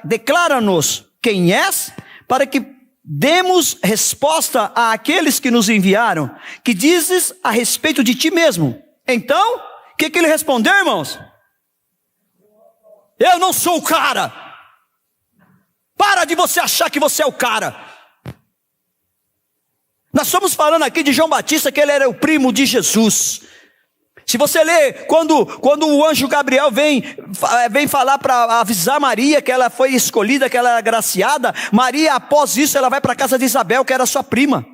declara-nos quem és, para que demos resposta àqueles que nos enviaram. Que dizes a respeito de ti mesmo? Então, o que ele respondeu, irmãos? Eu não sou o cara. Para de você achar que você é o cara. Nós estamos falando aqui de João Batista, que ele era o primo de Jesus. Se você ler, quando o anjo Gabriel vem falar para avisar Maria que ela foi escolhida, que ela era agraciada, Maria, após isso, ela vai para a casa de Isabel, que era sua prima.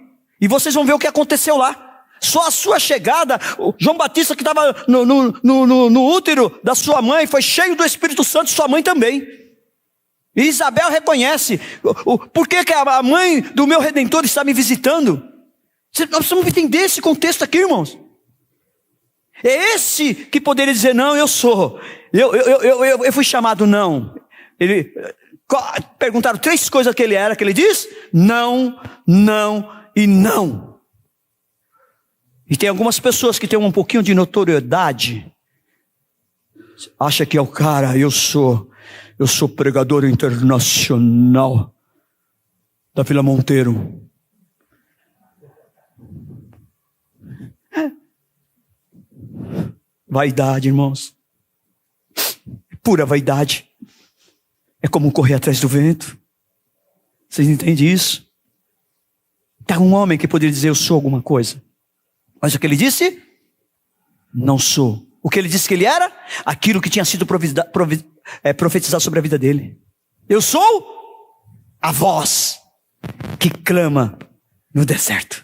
E vocês vão ver o que aconteceu lá. Só a sua chegada, João Batista, que estava no útero da sua mãe, foi cheio do Espírito Santo, sua mãe também. E Isabel reconhece: por que a mãe do meu Redentor está me visitando? Nós precisamos entender esse contexto aqui, irmãos. É esse que poderia dizer: não, eu sou, eu fui chamado. Não. Perguntaram 3 coisas que ele era, que ele diz: não, não e não. E tem algumas pessoas que têm um pouquinho de notoriedade, acha que é o cara. Eu sou pregador internacional da Vila Monteiro. Vaidade, irmãos. Pura vaidade. É como correr atrás do vento. Vocês entendem isso? Tem um homem que poderia dizer: eu sou alguma coisa. Mas o que ele disse? Não sou. O que ele disse que ele era? Aquilo que tinha sido profetizado sobre a vida dele. Eu sou a voz que clama no deserto.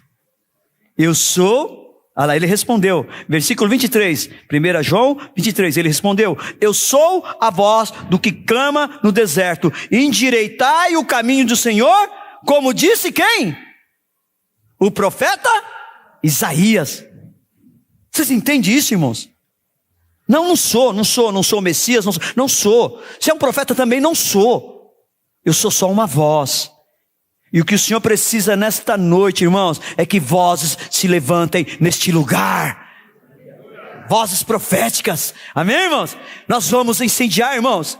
Eu sou... Olha lá, ele respondeu, versículo 23, 1 João 23, ele respondeu: eu sou a voz do que clama no deserto, endireitai o caminho do Senhor, como disse quem? O profeta Isaías. Vocês entendem isso, irmãos? Não sou o Messias, não sou. Se é um profeta também, não sou. Eu sou só uma voz. E o que o Senhor precisa nesta noite, irmãos, é que vozes se levantem neste lugar. Vozes proféticas. Amém, irmãos? Nós vamos incendiar, irmãos.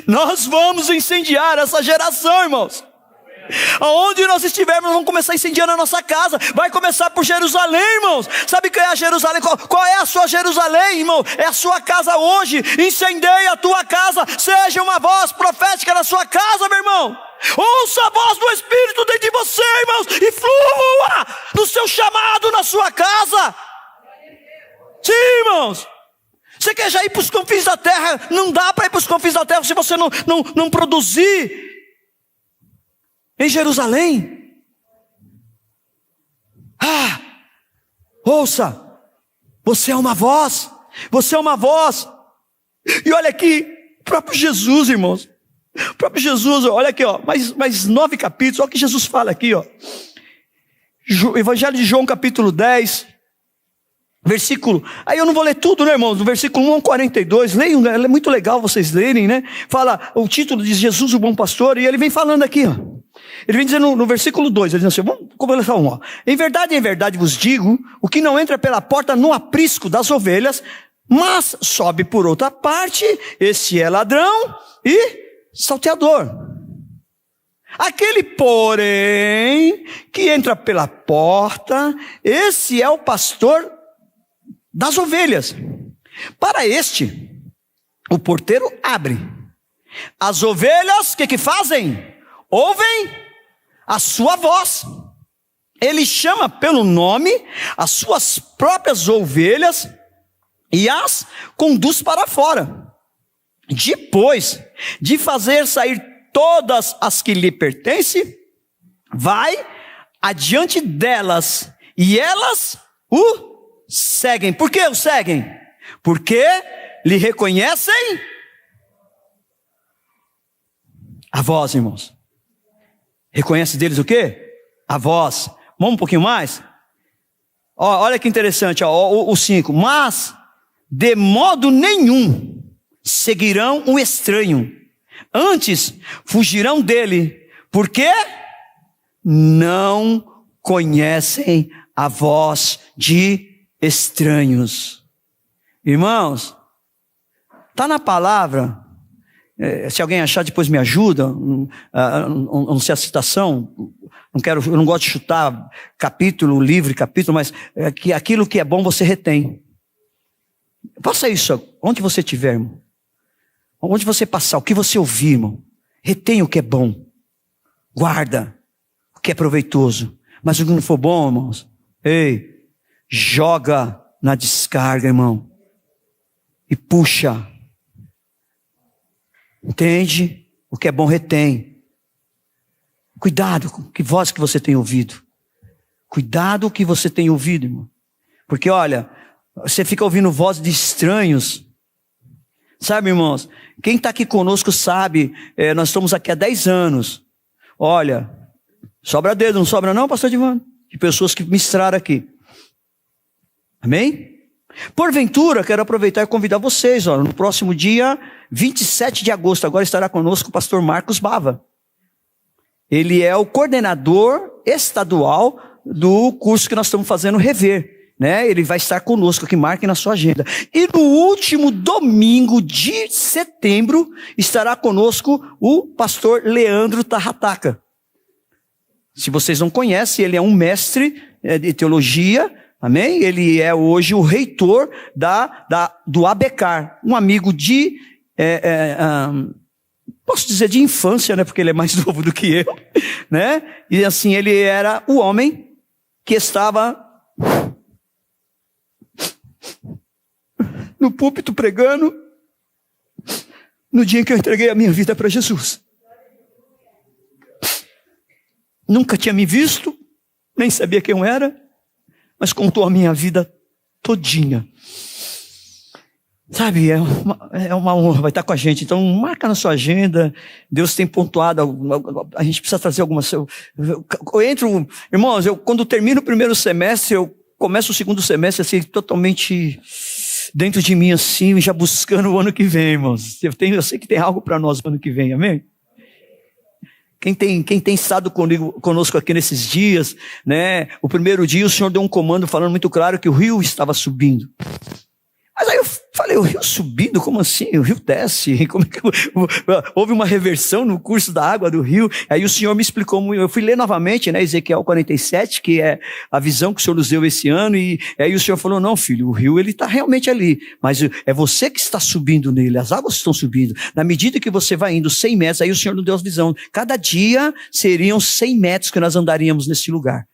Nós vamos incendiar essa geração, irmãos. Aonde nós estivermos, vamos começar a incendiar a nossa casa. Vai começar por Jerusalém, irmãos. Sabe o que é a Jerusalém? Qual é a sua Jerusalém, irmão? É a sua casa hoje. Incendeia a tua casa. Seja uma voz profética na sua casa, meu irmão. Ouça a voz do Espírito dentro de você, irmãos, e flua no seu chamado na sua casa. Sim, irmãos. Você quer já ir para os confins da terra? Não dá para ir para os confins da terra se você não produzir em Jerusalém. Ouça, você é uma voz. Você é uma voz. E olha aqui, o próprio Jesus, irmãos. O próprio Jesus, olha aqui, ó, mais 9 capítulos, olha o que Jesus fala aqui, ó. Evangelho de João, capítulo 10, versículo, aí eu não vou ler tudo, né, irmãos, do versículo 1 ao 42, leiam, é muito legal vocês lerem, né, fala, o título diz Jesus, o bom pastor, e ele vem falando aqui, ó. Ele vem dizendo no versículo 2, ele diz assim, vamos começar um, ó. Em verdade vos digo, o que não entra pela porta no aprisco das ovelhas, mas sobe por outra parte, esse é ladrão e salteador. Aquele, porém, que entra pela porta, esse é o pastor das ovelhas. Para este, o porteiro abre. As ovelhas, o que fazem? Ouvem a sua voz. Ele chama pelo nome as suas próprias ovelhas e as conduz para fora. Depois de fazer sair todas as que lhe pertencem, vai adiante delas e elas o seguem. Por que o seguem? Porque lhe reconhecem a voz, irmãos. Reconhece deles o quê? A voz. Vamos um pouquinho mais? Olha que interessante, o 5. Mas de modo nenhum seguirão o estranho. Antes fugirão dele, porque não conhecem a voz de estranhos. Irmãos, está na palavra. Se alguém achar, depois me ajuda. Não sei a citação. Eu não gosto de chutar capítulo, livro, capítulo, mas que aquilo que é bom você retém. Faça isso onde você estiver, irmão. Onde você passar, o que você ouvir, irmão. Retém o que é bom. Guarda o que é proveitoso. Mas o que não for bom, irmãos, joga na descarga, irmão. E puxa. Entende? O que é bom retém. Cuidado com que voz que você tem ouvido. Cuidado com o que você tem ouvido, irmão. Porque olha, você fica ouvindo vozes de estranhos. Sabe, irmãos, quem está aqui conosco sabe, nós estamos aqui há 10 anos. Olha, sobra dedo, não sobra não, pastor Divano? De pessoas que ministraram aqui. Amém? Porventura, quero aproveitar e convidar vocês, no próximo dia 27 de agosto, agora estará conosco o pastor Marcos Bava. Ele é o coordenador estadual do curso que nós estamos fazendo Rever. Ele vai estar conosco aqui, marquem na sua agenda. E no último domingo de setembro, estará conosco o pastor Leandro Tarrataca. Se vocês não conhecem, ele é um mestre de teologia, amém? Ele é hoje o reitor do ABECAR, um amigo de, posso dizer de infância, porque ele é mais novo do que eu, E assim, ele era o homem que estava no púlpito pregando no dia em que eu entreguei a minha vida para Jesus. Nunca tinha me visto, nem sabia quem eu era, mas contou a minha vida todinha. Sabe, é uma honra, vai estar com a gente. Então marca na sua agenda. Deus tem pontuado, a gente precisa trazer algumas. Irmãos, quando termino o primeiro semestre, eu começo o segundo semestre assim, totalmente dentro de mim assim, já buscando o ano que vem, irmãos. Eu sei que tem algo para nós no ano que vem, amém? Quem tem estado conosco aqui nesses dias, o primeiro dia o Senhor deu um comando falando muito claro que o rio estava subindo. Mas aí eu falei, o rio subindo? Como assim? O rio desce? Como é que houve uma reversão no curso da água do rio? Aí o Senhor me explicou, eu fui ler novamente, Ezequiel 47, que é a visão que o Senhor nos deu esse ano, e aí o Senhor falou, não filho, o rio ele está realmente ali, mas é você que está subindo nele, as águas estão subindo. Na medida que você vai indo 100 metros, aí o Senhor nos deu a visão, cada dia seriam 100 metros que nós andaríamos nesse lugar.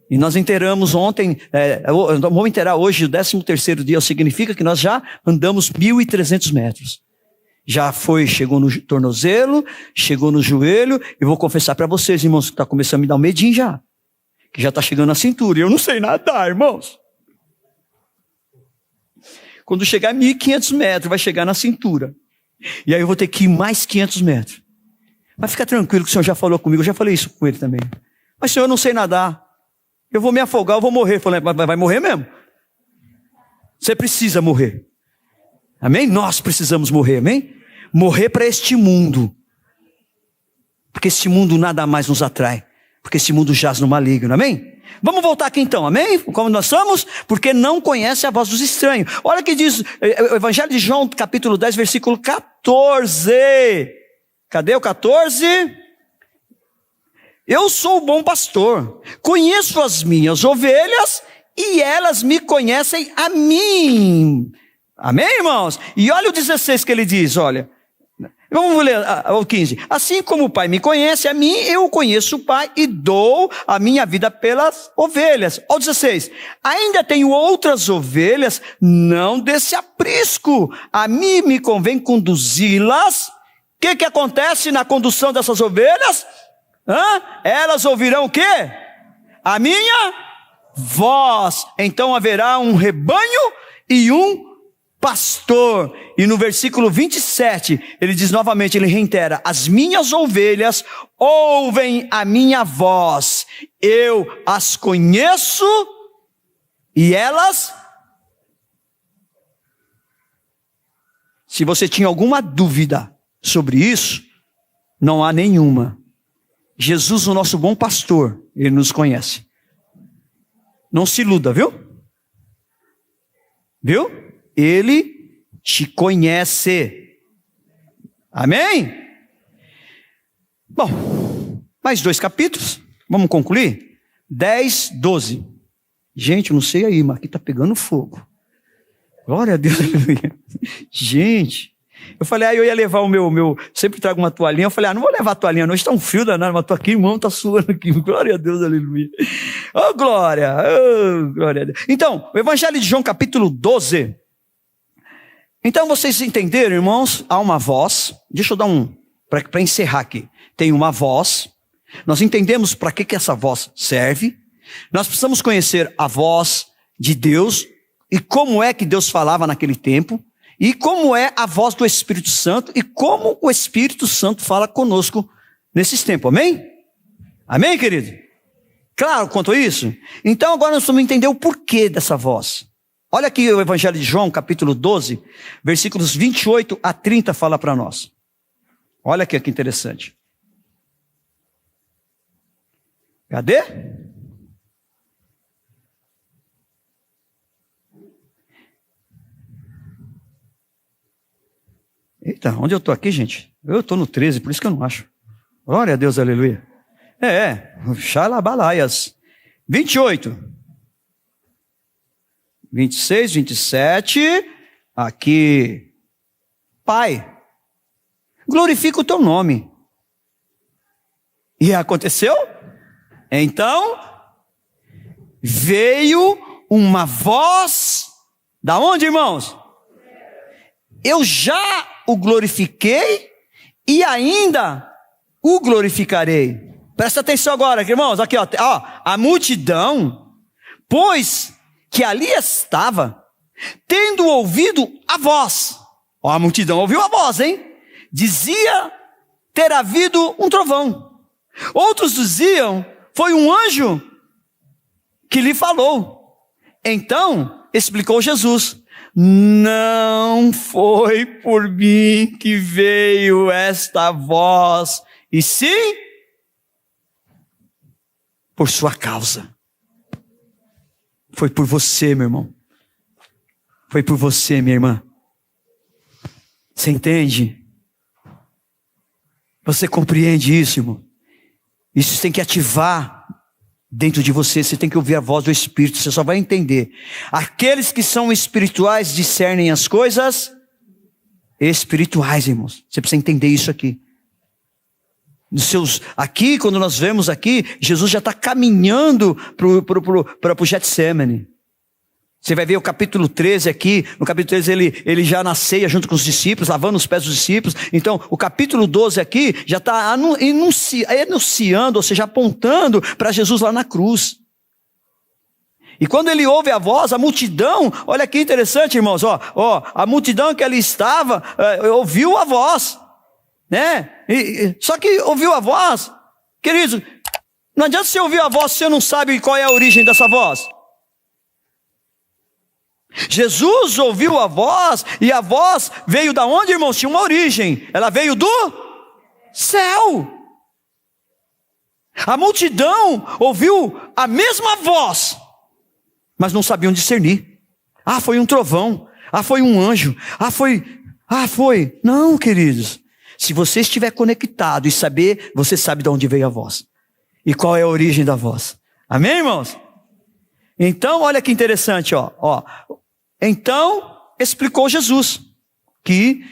E nós inteiramos ontem, vamos inteirar hoje o 13º dia, significa que nós já andamos 1.300 metros. Chegou no tornozelo, chegou no joelho, e vou confessar para vocês, irmãos, que está começando a me dar um medinho já. Que já está chegando na cintura, e eu não sei nadar, irmãos. Quando chegar a 1.500 metros, vai chegar na cintura. E aí eu vou ter que ir mais 500 metros. Mas fica tranquilo que o Senhor já falou comigo, eu já falei isso com ele também. Mas Senhor, eu não sei nadar. Eu vou me afogar, eu vou morrer. Eu falei, vai morrer mesmo? Você precisa morrer. Amém? Nós precisamos morrer, amém? Morrer para este mundo. Porque este mundo nada mais nos atrai. Porque este mundo jaz no maligno, amém? Vamos voltar aqui então, amém? Como nós somos? Porque não conhece a voz dos estranhos. Olha o que diz o Evangelho de João, capítulo 10, versículo 14. Cadê o 14? Eu sou o bom pastor, conheço as minhas ovelhas e elas me conhecem a mim. Amém, irmãos? E olha o 16 que ele diz, olha. Vamos ler o 15. Assim como o Pai me conhece, a mim eu conheço o Pai e dou a minha vida pelas ovelhas. Olha o 16. Ainda tenho outras ovelhas, não desse aprisco. A mim me convém conduzi-las. O que acontece na condução dessas ovelhas? Elas ouvirão o quê? A minha voz. Então haverá um rebanho e um pastor. E no versículo 27, ele diz novamente, ele reitera, as minhas ovelhas ouvem a minha voz, eu as conheço e elas... Se você tinha alguma dúvida sobre isso, não há nenhuma. Jesus, o nosso bom pastor, ele nos conhece. Não se iluda, viu? Viu? Ele te conhece. Amém? Bom, mais 2 capítulos. Vamos concluir? 10, 12. Gente, eu não sei aí, mas aqui está pegando fogo. Glória a Deus. Gente, eu falei, eu ia levar o meu, sempre trago uma toalhinha. Eu falei, não vou levar a toalhinha, não, está um frio danado, mas estou aqui, irmão, está suando aqui. Glória a Deus, aleluia. Oh, glória a Deus. Então, o Evangelho de João, capítulo 12. Então, vocês entenderam, irmãos? Há uma voz. Deixa eu dar para encerrar aqui. Tem uma voz. Nós entendemos para que essa voz serve. Nós precisamos conhecer a voz de Deus e como é que Deus falava naquele tempo. E como é a voz do Espírito Santo e como o Espírito Santo fala conosco nesses tempos. Amém? Amém, querido? Claro quanto a isso? Então, agora nós vamos entender o porquê dessa voz. Olha aqui o Evangelho de João, capítulo 12, versículos 28 a 30 fala para nós. Olha aqui que interessante. Cadê? Eita, onde eu estou aqui, gente? Eu estou no 13, por isso que eu não acho. Glória a Deus, aleluia. Xalabalaias. 28. 26, 27, aqui, Pai, glorifica o teu nome. E aconteceu? Então, veio uma voz, da onde, irmãos? Eu já o glorifiquei e ainda o glorificarei. Presta atenção agora, irmãos, aqui ó, a multidão, pois que ali estava, tendo ouvido a voz. A multidão ouviu a voz, hein? Dizia ter havido um trovão. Outros diziam, foi um anjo que lhe falou. Então, explicou Jesus, não foi por mim que veio esta voz, e sim por sua causa. Foi por você, meu irmão. Foi por você, minha irmã. Você entende? Você compreende isso, irmão? Isso tem que ativar dentro de você. Você tem que ouvir a voz do Espírito. Você só vai entender. Aqueles que são espirituais discernem as coisas espirituais, irmãos. Você precisa entender isso aqui. Aqui, quando nós vemos aqui, Jesus já está caminhando para o Getsemane. Você vai ver o capítulo 13 aqui, no capítulo 13 ele já na ceia junto com os discípulos, lavando os pés dos discípulos. Então, o capítulo 12 aqui já está enunciando, ou seja, apontando para Jesus lá na cruz. E quando ele ouve a voz, a multidão, olha que interessante, irmãos, a multidão que ali estava, ouviu a voz. Né? Só que ouviu a voz, queridos, não adianta você ouvir a voz se você não sabe qual é a origem dessa voz. Jesus ouviu a voz, e a voz veio da onde, irmãos? Tinha uma origem, ela veio do céu. A multidão ouviu a mesma voz, mas não sabiam discernir. Foi um trovão, foi um anjo, foi. Não, queridos. Se você estiver conectado e saber, você sabe de onde veio a voz. e qual é a origem da voz. Amém, irmãos? Então, olha que interessante, ó. Então, explicou Jesus que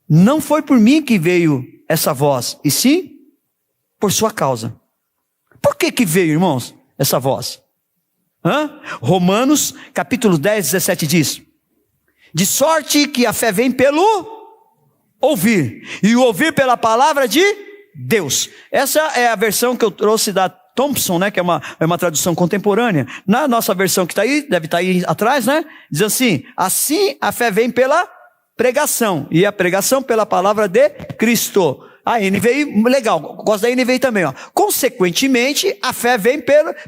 não foi por mim que veio essa voz, e sim por sua causa. Por que veio, irmãos, essa voz? Romanos, capítulo 10, 17 diz: de sorte que a fé vem pelo ouvir, e o ouvir pela palavra de Deus. Essa é a versão que eu trouxe da Thompson, né, que é uma tradução contemporânea. Na nossa versão que está aí, deve estar aí atrás, né, diz assim a fé vem pela pregação, e a pregação pela palavra de Cristo. A NVI, legal, gosto da NVI também, ó. Consequentemente, a fé vem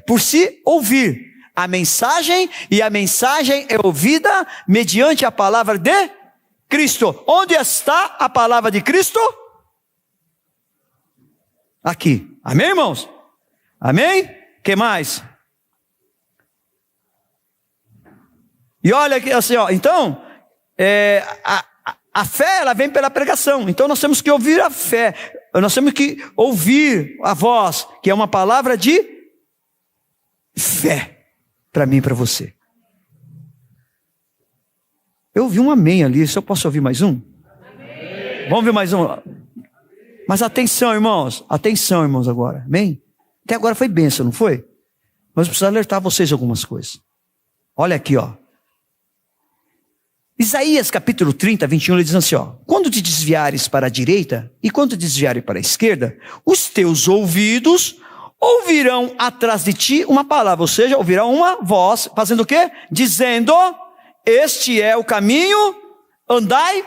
por se ouvir a mensagem, e a mensagem é ouvida mediante a palavra de Cristo. Onde está a palavra de Cristo? Aqui. Amém, irmãos? Amém? Que mais? E olha aqui assim, ó. Então, a fé, ela vem pela pregação. Então nós temos que ouvir a fé. Nós temos que ouvir a voz, que é uma palavra de fé para mim e para você. Eu ouvi um amém ali. Se eu posso ouvir mais um? Amém. Vamos ver mais um. Mas atenção, irmãos. Atenção, irmãos, agora. Amém? Até agora foi bênção, não foi? Mas eu preciso alertar vocês de algumas coisas. Olha aqui, ó. Isaías capítulo 30, 21, ele diz assim, ó: quando te desviares para a direita e quando te desviares para a esquerda, os teus ouvidos ouvirão atrás de ti uma palavra, ou seja, ouvirão uma voz, fazendo o quê? Dizendo: este é o caminho, andai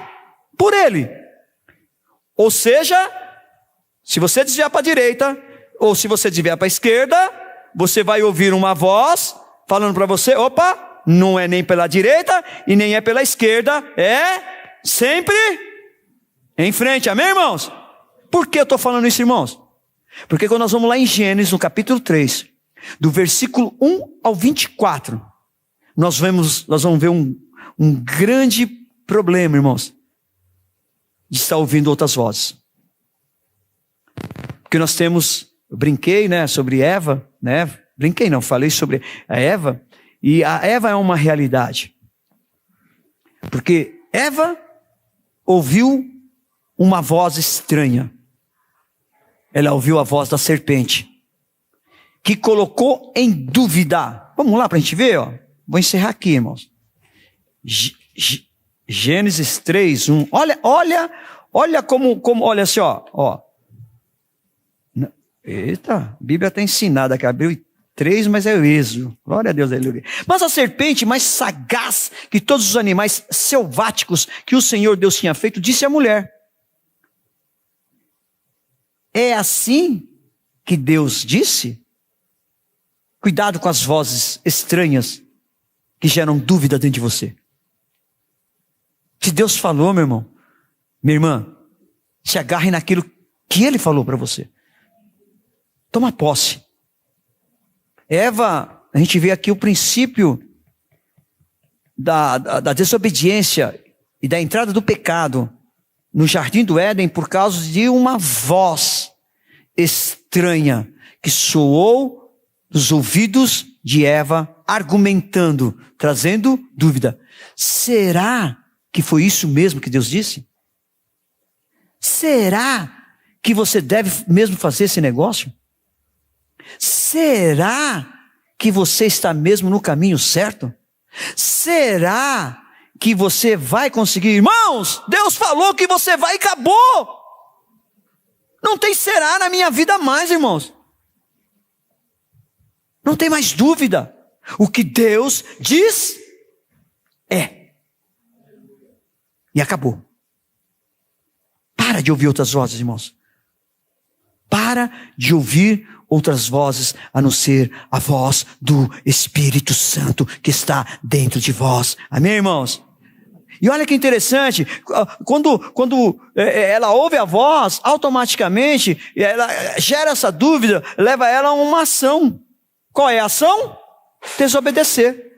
por ele. Ou seja, se você desviar para a direita, ou se você desviar para a esquerda, você vai ouvir uma voz falando para você: opa, não é nem pela direita e nem é pela esquerda, é sempre em frente. Amém, irmãos? Por que eu estou falando isso, irmãos? Porque quando nós vamos lá em Gênesis, no capítulo 3, do versículo 1 ao 24, nós vamos ver um grande problema, irmãos, de estar ouvindo outras vozes. Porque nós temos, eu brinquei, né, sobre Eva, né? Brinquei não, falei sobre a Eva. E a Eva é uma realidade. Porque Eva ouviu uma voz estranha. Ela ouviu a voz da serpente, que colocou em dúvida. Vamos lá para a gente ver, ó. Vou encerrar aqui, irmãos. Gênesis 3, 1. Olha como olha assim, ó. Eita, a Bíblia está ensinada que abriu 3, mas é o Êxodo. Glória a Deus, aleluia. Mas a serpente, mais sagaz que todos os animais selváticos que o Senhor Deus tinha feito, disse à mulher: é assim que Deus disse? Cuidado com as vozes estranhas que geram dúvida dentro de você. Se Deus falou, meu irmão, minha irmã, se agarre naquilo que Ele falou para você. Toma posse. Eva, a gente vê aqui o princípio da desobediência e da entrada do pecado no jardim do Éden por causa de uma voz estranha que soou nos ouvidos de Eva, argumentando, trazendo dúvida. Será que foi isso mesmo que Deus disse? Será que você deve mesmo fazer esse negócio? Será que você está mesmo no caminho certo? Será que você vai conseguir? Irmãos, Deus falou que você vai e acabou. Não tem será na minha vida mais, irmãos. Não tem mais dúvida. O que Deus diz é. E acabou. Para de ouvir outras vozes, irmãos. Para de ouvir outras vozes, a não ser a voz do Espírito Santo que está dentro de vós. Amém, irmãos? E olha que interessante, quando ela ouve a voz, automaticamente, ela gera essa dúvida, leva ela a uma ação. Qual é a ação? Desobedecer.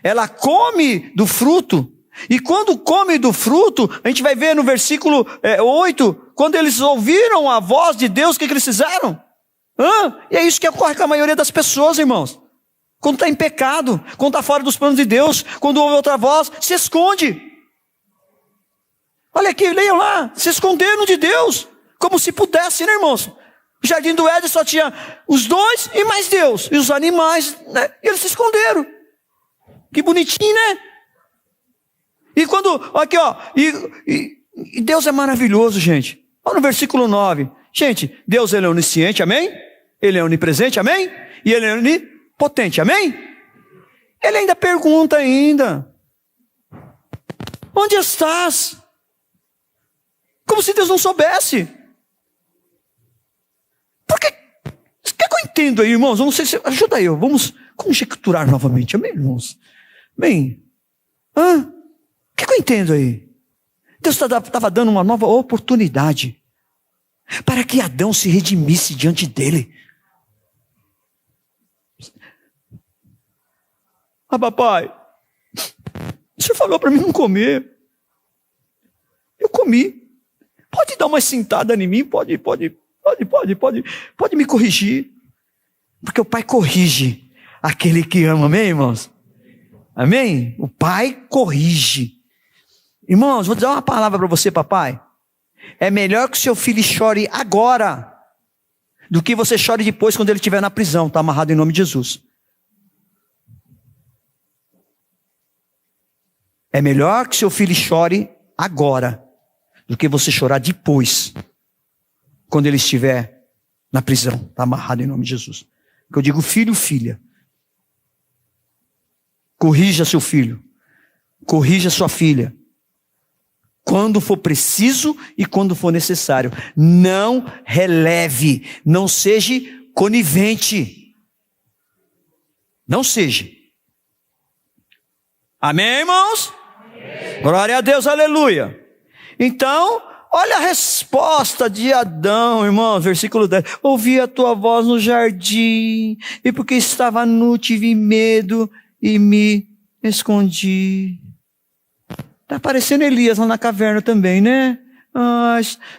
Ela come do fruto, e quando come do fruto, a gente vai ver no versículo 8, quando eles ouviram a voz de Deus, o que eles fizeram? E é isso que ocorre com a maioria das pessoas, irmãos. Quando está em pecado, quando está fora dos planos de Deus, quando ouve outra voz, se esconde. Olha aqui, leiam lá, se esconderam de Deus, como se pudesse, né, irmãos? O jardim do Éden só tinha os dois e mais Deus, e os animais, né? E eles se esconderam. Que bonitinho, né? E quando, aqui ó, e Deus é maravilhoso, gente. Olha no versículo 9. Gente, Deus ele é onisciente, amém? Ele é onipresente, amém? E ele é onipotente, amém? Ele ainda pergunta ainda. Onde estás? Como se Deus não soubesse. Porque, quer que eu entendo aí, irmãos? Eu não sei se, ajuda eu, vamos conjecturar novamente, amém, irmãos? Amém? O que eu entendo aí? Deus estava dando uma nova oportunidade para que Adão se redimisse diante dele. Papai, o senhor falou para mim não comer. Eu comi. Pode dar uma cintada em mim? Pode me corrigir. Porque o pai corrige aquele que ama, amém, irmãos? Amém? O pai corrige. Irmãos, vou dar uma palavra para você, papai. É melhor que o seu filho chore agora do que você chore depois quando ele estiver na prisão, está amarrado em nome de Jesus. É melhor que seu filho chore agora do que você chorar depois, quando ele estiver na prisão, está amarrado em nome de Jesus. Porque eu digo filho, filha. Corrija seu filho. Corrija sua filha. Quando for preciso e quando for necessário. Não releve. Não seja conivente. Não seja. Amém, irmãos? Amém. Glória a Deus, aleluia. Então, olha a resposta de Adão, irmão, versículo 10. Ouvi a tua voz no jardim, e porque estava nu, tive medo e me escondi. Está parecendo Elias lá na caverna também, né?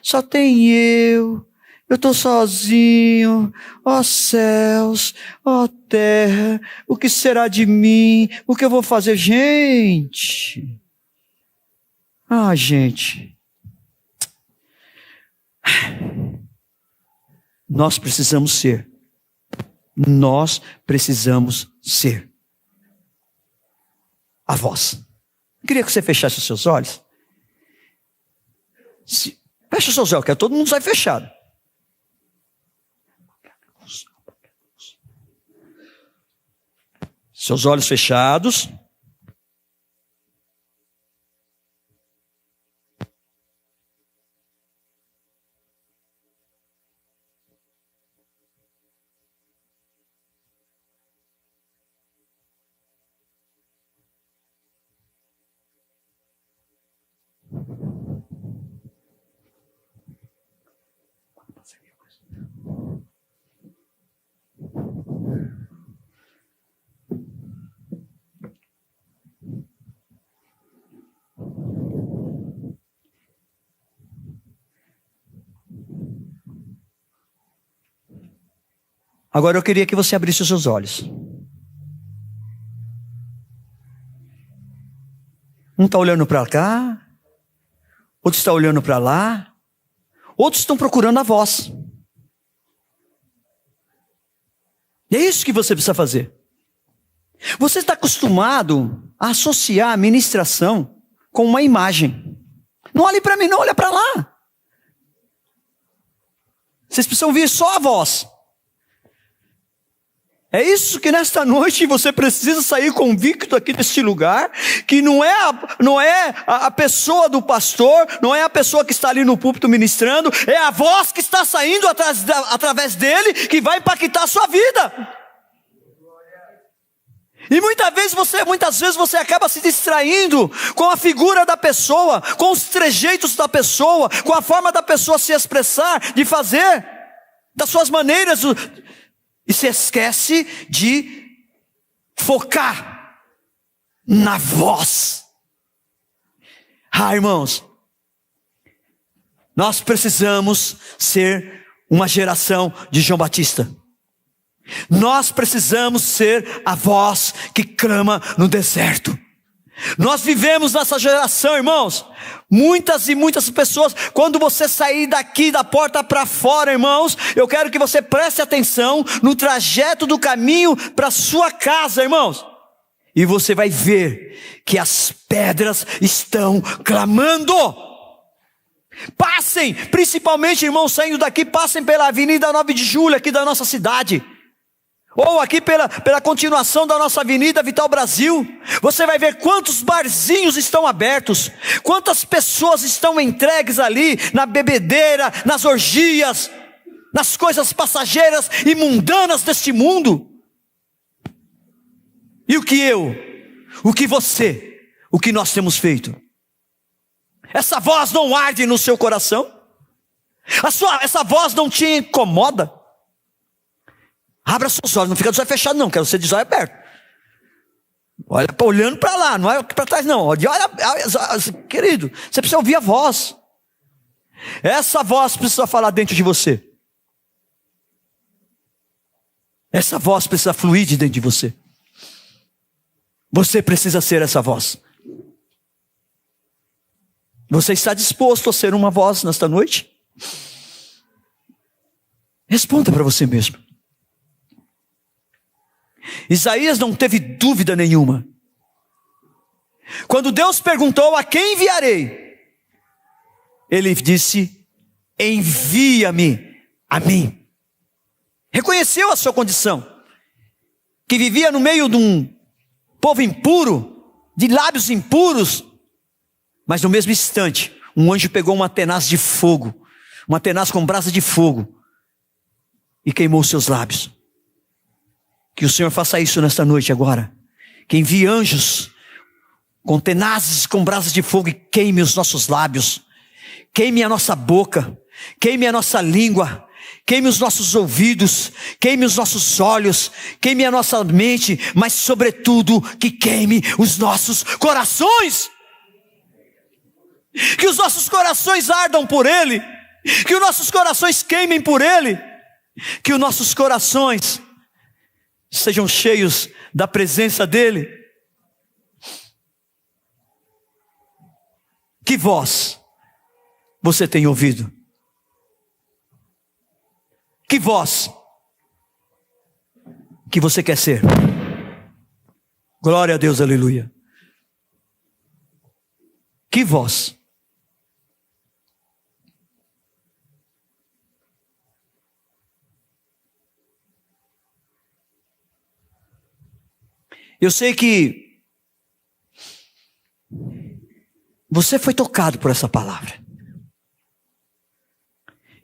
Só tem eu estou sozinho, ó céus, ó terra, o que será de mim? O que eu vou fazer? Gente, gente, nós precisamos ser a voz. Eu queria que você fechasse os seus olhos. Fecha os seus olhos, que todo mundo sai fechado. Seus olhos fechados. Agora eu queria que você abrisse os seus olhos. Um está olhando para cá, outro está olhando para lá, outros estão procurando a voz. E é isso que você precisa fazer. Você está acostumado a associar a ministração com uma imagem. Não olhe para mim, não, olha para lá. Vocês precisam ouvir só a voz. É isso que nesta noite você precisa sair convicto aqui deste lugar, que não é a pessoa do pastor, não é a pessoa que está ali no púlpito ministrando, é a voz que está saindo através dele que vai impactar a sua vida. E muitas vezes você acaba se distraindo com a figura da pessoa, com os trejeitos da pessoa, com a forma da pessoa se expressar, de fazer, das suas maneiras. E se esquece de focar na voz. Irmãos, nós precisamos ser uma geração de João Batista. Nós precisamos ser a voz que clama no deserto. Nós vivemos nessa geração, irmãos. Muitas e muitas pessoas, quando você sair daqui da porta para fora, irmãos, eu quero que você preste atenção no trajeto do caminho para sua casa, irmãos. E você vai ver que as pedras estão clamando. Passem, principalmente, irmãos, saindo daqui, passem pela Avenida 9 de Julho, aqui da nossa cidade. Ou aqui pela continuação da nossa Avenida Vital Brasil. Você vai ver quantos barzinhos estão abertos, quantas pessoas estão entregues ali, na bebedeira, nas orgias, nas coisas passageiras e mundanas deste mundo. E o que você, o que nós temos feito? Essa voz não arde no seu coração? Essa voz não te incomoda? Abra seus olhos, não fica de olho fechado não, quero ser de olho aberto. Olha, olhando para lá, não é para trás não. Olha, querido, você precisa ouvir a voz. Essa voz precisa falar dentro de você. Essa voz precisa fluir de dentro de você. Você precisa ser essa voz. Você está disposto a ser uma voz nesta noite? Responda para você mesmo. Isaías não teve dúvida nenhuma. Quando Deus perguntou: a quem enviarei? Ele disse: envia-me a mim. Reconheceu a sua condição, que vivia no meio de um povo impuro, de lábios impuros. Mas no mesmo instante, um anjo pegou uma tenaz de fogo, uma tenaz com brasa de fogo, e queimou seus lábios. Que o Senhor faça isso nesta noite agora. Que envie anjos com tenazes, com brasas de fogo, e queime os nossos lábios, queime a nossa boca, queime a nossa língua, queime os nossos ouvidos, queime os nossos olhos, queime a nossa mente, mas sobretudo que queime os nossos corações. Que os nossos corações ardam por Ele, que os nossos corações queimem por Ele, que os nossos corações sejam cheios da presença dEle. Que voz você tem ouvido? Que voz que você quer ser? Glória a Deus, aleluia. Que voz? Eu sei que você foi tocado por essa palavra.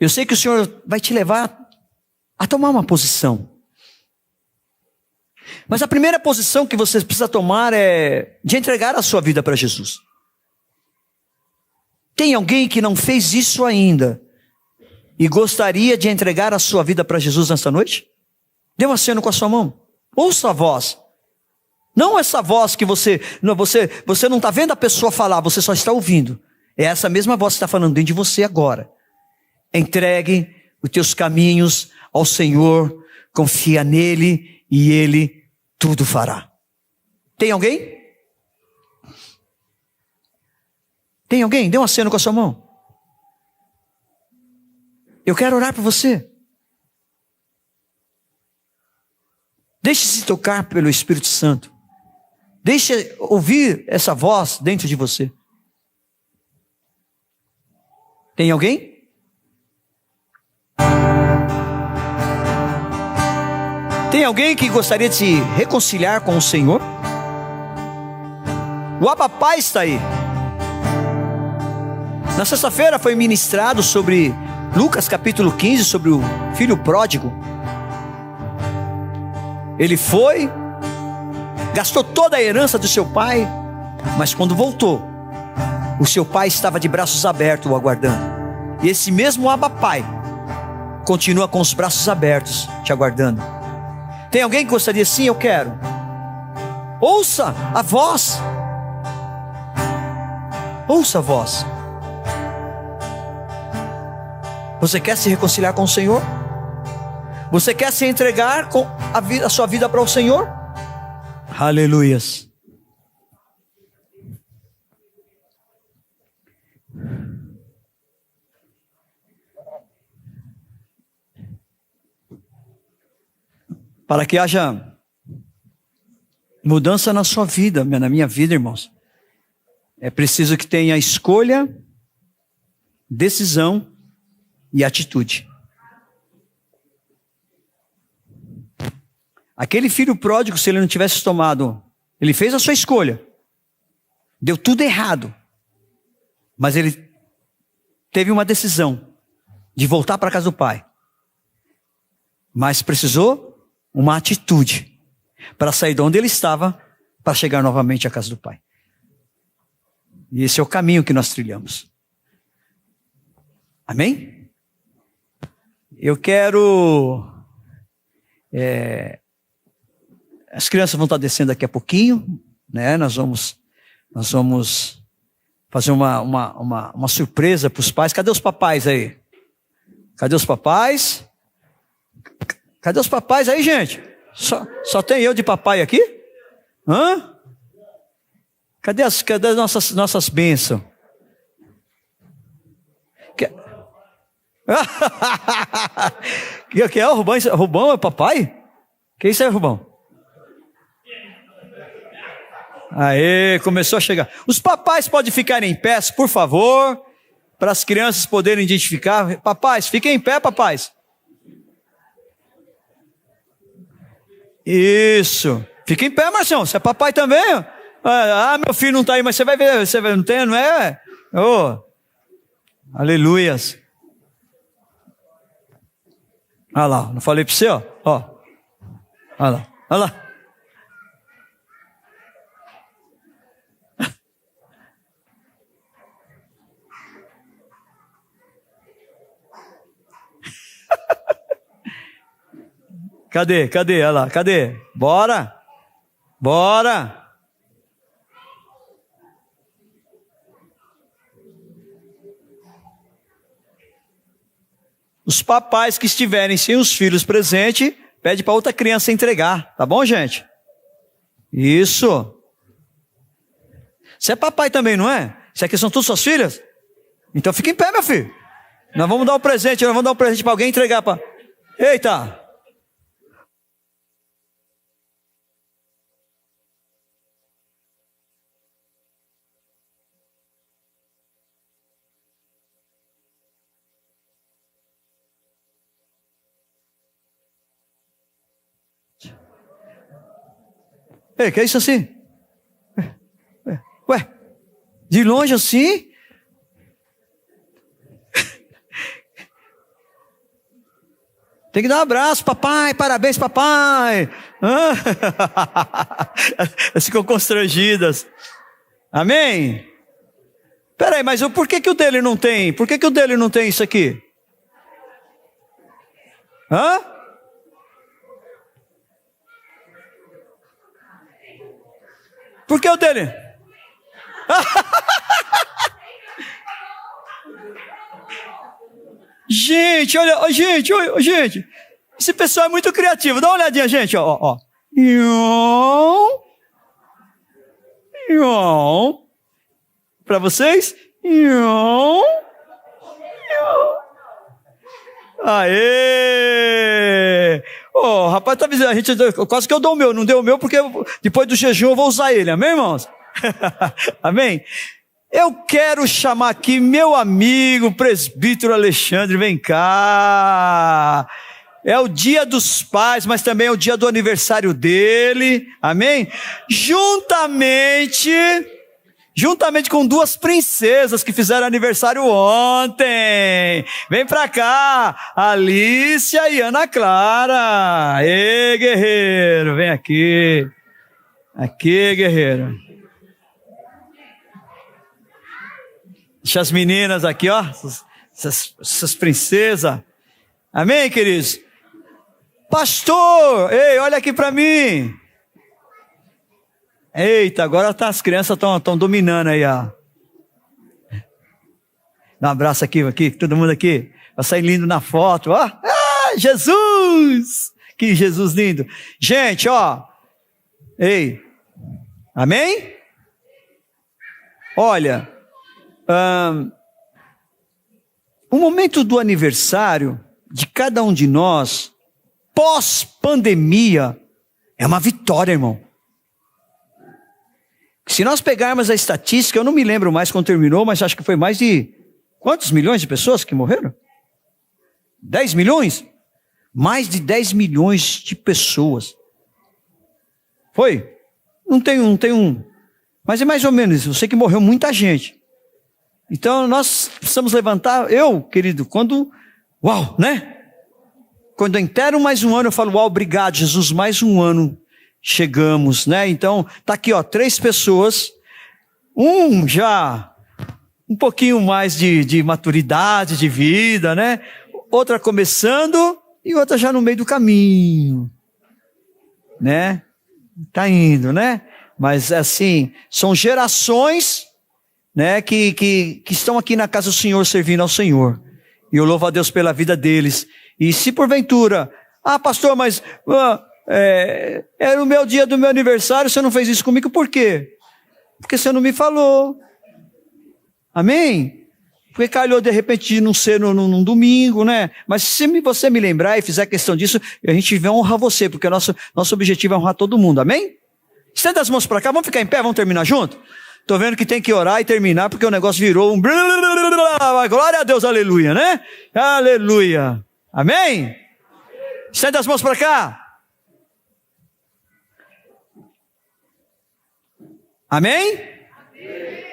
Eu sei que o Senhor vai te levar a tomar uma posição. Mas a primeira posição que você precisa tomar é de entregar a sua vida para Jesus. Tem alguém que não fez isso ainda e gostaria de entregar a sua vida para Jesus nesta noite? Dê um aceno com a sua mão. Ouça a voz. Não essa voz que você não está vendo a pessoa falar, você só está ouvindo. É essa mesma voz que está falando dentro de você agora. Entregue os teus caminhos ao Senhor, confia nele e Ele tudo fará. Tem alguém? Tem alguém? Dê um aceno com a sua mão. Eu quero orar por você. Deixe-se tocar pelo Espírito Santo. Deixe ouvir essa voz dentro de você. Tem alguém? Tem alguém que gostaria de se reconciliar com o Senhor? O Abba Pai está aí. Na sexta-feira foi ministrado sobre Lucas capítulo 15, sobre o filho pródigo. Ele foi, gastou toda a herança do seu pai, mas quando voltou, o seu pai estava de braços abertos o aguardando. E esse mesmo Abba Pai continua com os braços abertos te aguardando. Tem alguém que gostaria? Sim, eu quero. Ouça a voz. Ouça a voz. Você quer se reconciliar com o Senhor? Você quer se entregar com a sua vida para o Senhor? Aleluias. Para que haja mudança na sua vida, na minha vida, irmãos, é preciso que tenha escolha, decisão e atitude. Aquele filho pródigo, se ele não tivesse tomado, ele fez a sua escolha, deu tudo errado, mas ele teve uma decisão de voltar para a casa do pai, mas precisou uma atitude para sair de onde ele estava, para chegar novamente à casa do pai. E esse é o caminho que nós trilhamos. Amém? Eu quero... as crianças vão estar descendo daqui a pouquinho, né? Nós vamos fazer uma surpresa para os pais. Cadê os papais aí? Cadê os papais? Cadê os papais aí, gente? Só tem eu de papai aqui? Hã? Cadê as nossas bênçãos? Que é o Rubão? Rubão é papai? Que isso aí, Rubão? Aê, começou a chegar. Os papais podem ficar em pé, por favor, para as crianças poderem identificar. Papais, fiquem em pé, papais. Isso. Fica em pé, Marcião. Você é papai também? Ah, meu filho não está aí, mas você vai ver. Você não tem, não é? Oh. Aleluias. Olha lá, não falei para você, ó. Olha lá, olha lá. Cadê? Olha lá, cadê? Bora! Os papais que estiverem sem os filhos presentes, pede para outra criança entregar, tá bom, gente? Isso. Você é papai também, não é? Isso aqui são todas suas filhas? Então fica em pé, meu filho. Nós vamos dar um presente para alguém entregar para... Eita! Ei, que é isso assim? Ué, de longe assim? Tem que dar um abraço, papai, parabéns, papai. Elas ficam constrangidas. Amém? Peraí, mas por que o dele não tem? Por que o dele não tem isso aqui? Hã? Por que o dele? Gente, olha, gente. Esse pessoal é muito criativo. Dá uma olhadinha, gente, ó. Para vocês? Aê! Oh, rapaz, tá avisando, quase que eu dou o meu, não deu o meu porque depois do jejum eu vou usar ele, amém, irmãos? Amém? Eu quero chamar aqui meu amigo, presbítero Alexandre, vem cá. É o dia dos pais, mas também é o dia do aniversário dele, amém? Juntamente com duas princesas que fizeram aniversário ontem. Vem pra cá, Alicia e Ana Clara. Ê, guerreiro, vem aqui. Aqui, guerreiro. Deixa as meninas aqui, ó. Essas princesas. Amém, queridos? Pastor, ei, olha aqui pra mim. Eita, agora as crianças estão dominando aí, ó. Dá um abraço aqui, todo mundo aqui. Vai sair lindo na foto, ó. Ah, Jesus! Que Jesus lindo. Gente, ó. Ei. Amém? Olha, o momento do aniversário de cada um de nós, pós-pandemia, é uma vitória, irmão. Se nós pegarmos a estatística, eu não me lembro mais quando terminou, mas acho que foi mais de quantos milhões de pessoas que morreram? 10 milhões? Mais de 10 milhões de pessoas. Foi? Não tem, mas é mais ou menos isso. Eu sei que morreu muita gente. Então nós precisamos levantar, querido, uau, né? Quando eu inteiro mais um ano, eu falo, uau, obrigado, Jesus, mais um ano chegamos, né? Então, tá aqui, ó, 3 pessoas, já um pouquinho mais de maturidade, de vida, né? Outra começando e outra já no meio do caminho, né? Tá indo, né? Mas assim, são gerações, né, que estão aqui na casa do Senhor, servindo ao Senhor. E eu louvo a Deus pela vida deles. E se porventura, pastor, mas era o meu dia do meu aniversário, você não fez isso comigo, por quê? Porque você não me falou. Amém? Porque calhou de repente de não ser num domingo, né? Mas se você me lembrar e fizer questão disso, a gente vai honrar você, porque nosso objetivo é honrar todo mundo, amém? Estenda as mãos para cá, vamos ficar em pé, vamos terminar junto? Estou vendo que tem que orar e terminar, porque o negócio virou um... Glória a Deus, aleluia, né? Aleluia. Amém? Estenda as mãos para cá. Amém?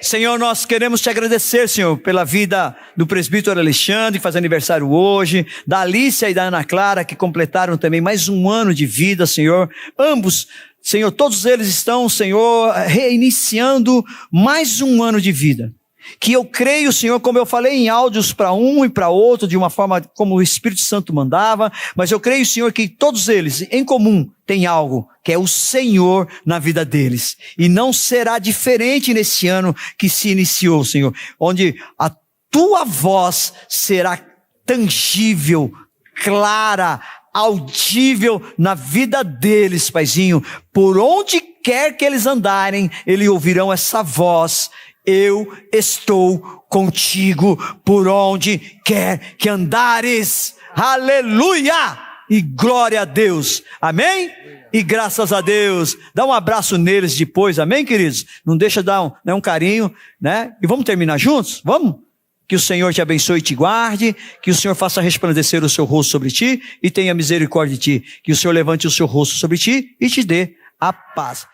Senhor, nós queremos te agradecer, Senhor, pela vida do presbítero Alexandre, que faz aniversário hoje, da Alicia e da Ana Clara, que completaram também mais um ano de vida, Senhor. Ambos, Senhor, todos eles estão, Senhor, reiniciando mais um ano de vida. Que eu creio, Senhor, como eu falei em áudios para um e para outro, de uma forma como o Espírito Santo mandava, mas eu creio, Senhor, que todos eles, em comum, têm algo, que é o Senhor na vida deles. E não será diferente nesse ano que se iniciou, Senhor, onde a tua voz será tangível, clara, audível na vida deles, Paizinho. Por onde quer que eles andarem, eles ouvirão essa voz. Eu estou contigo por onde quer que andares. Aleluia! E glória a Deus. Amém? E graças a Deus. Dá um abraço neles depois. Amém, queridos? Não deixa dar um carinho, né? E vamos terminar juntos? Vamos? Que o Senhor te abençoe e te guarde. Que o Senhor faça resplandecer o seu rosto sobre ti e tenha misericórdia de ti. Que o Senhor levante o seu rosto sobre ti e te dê a paz.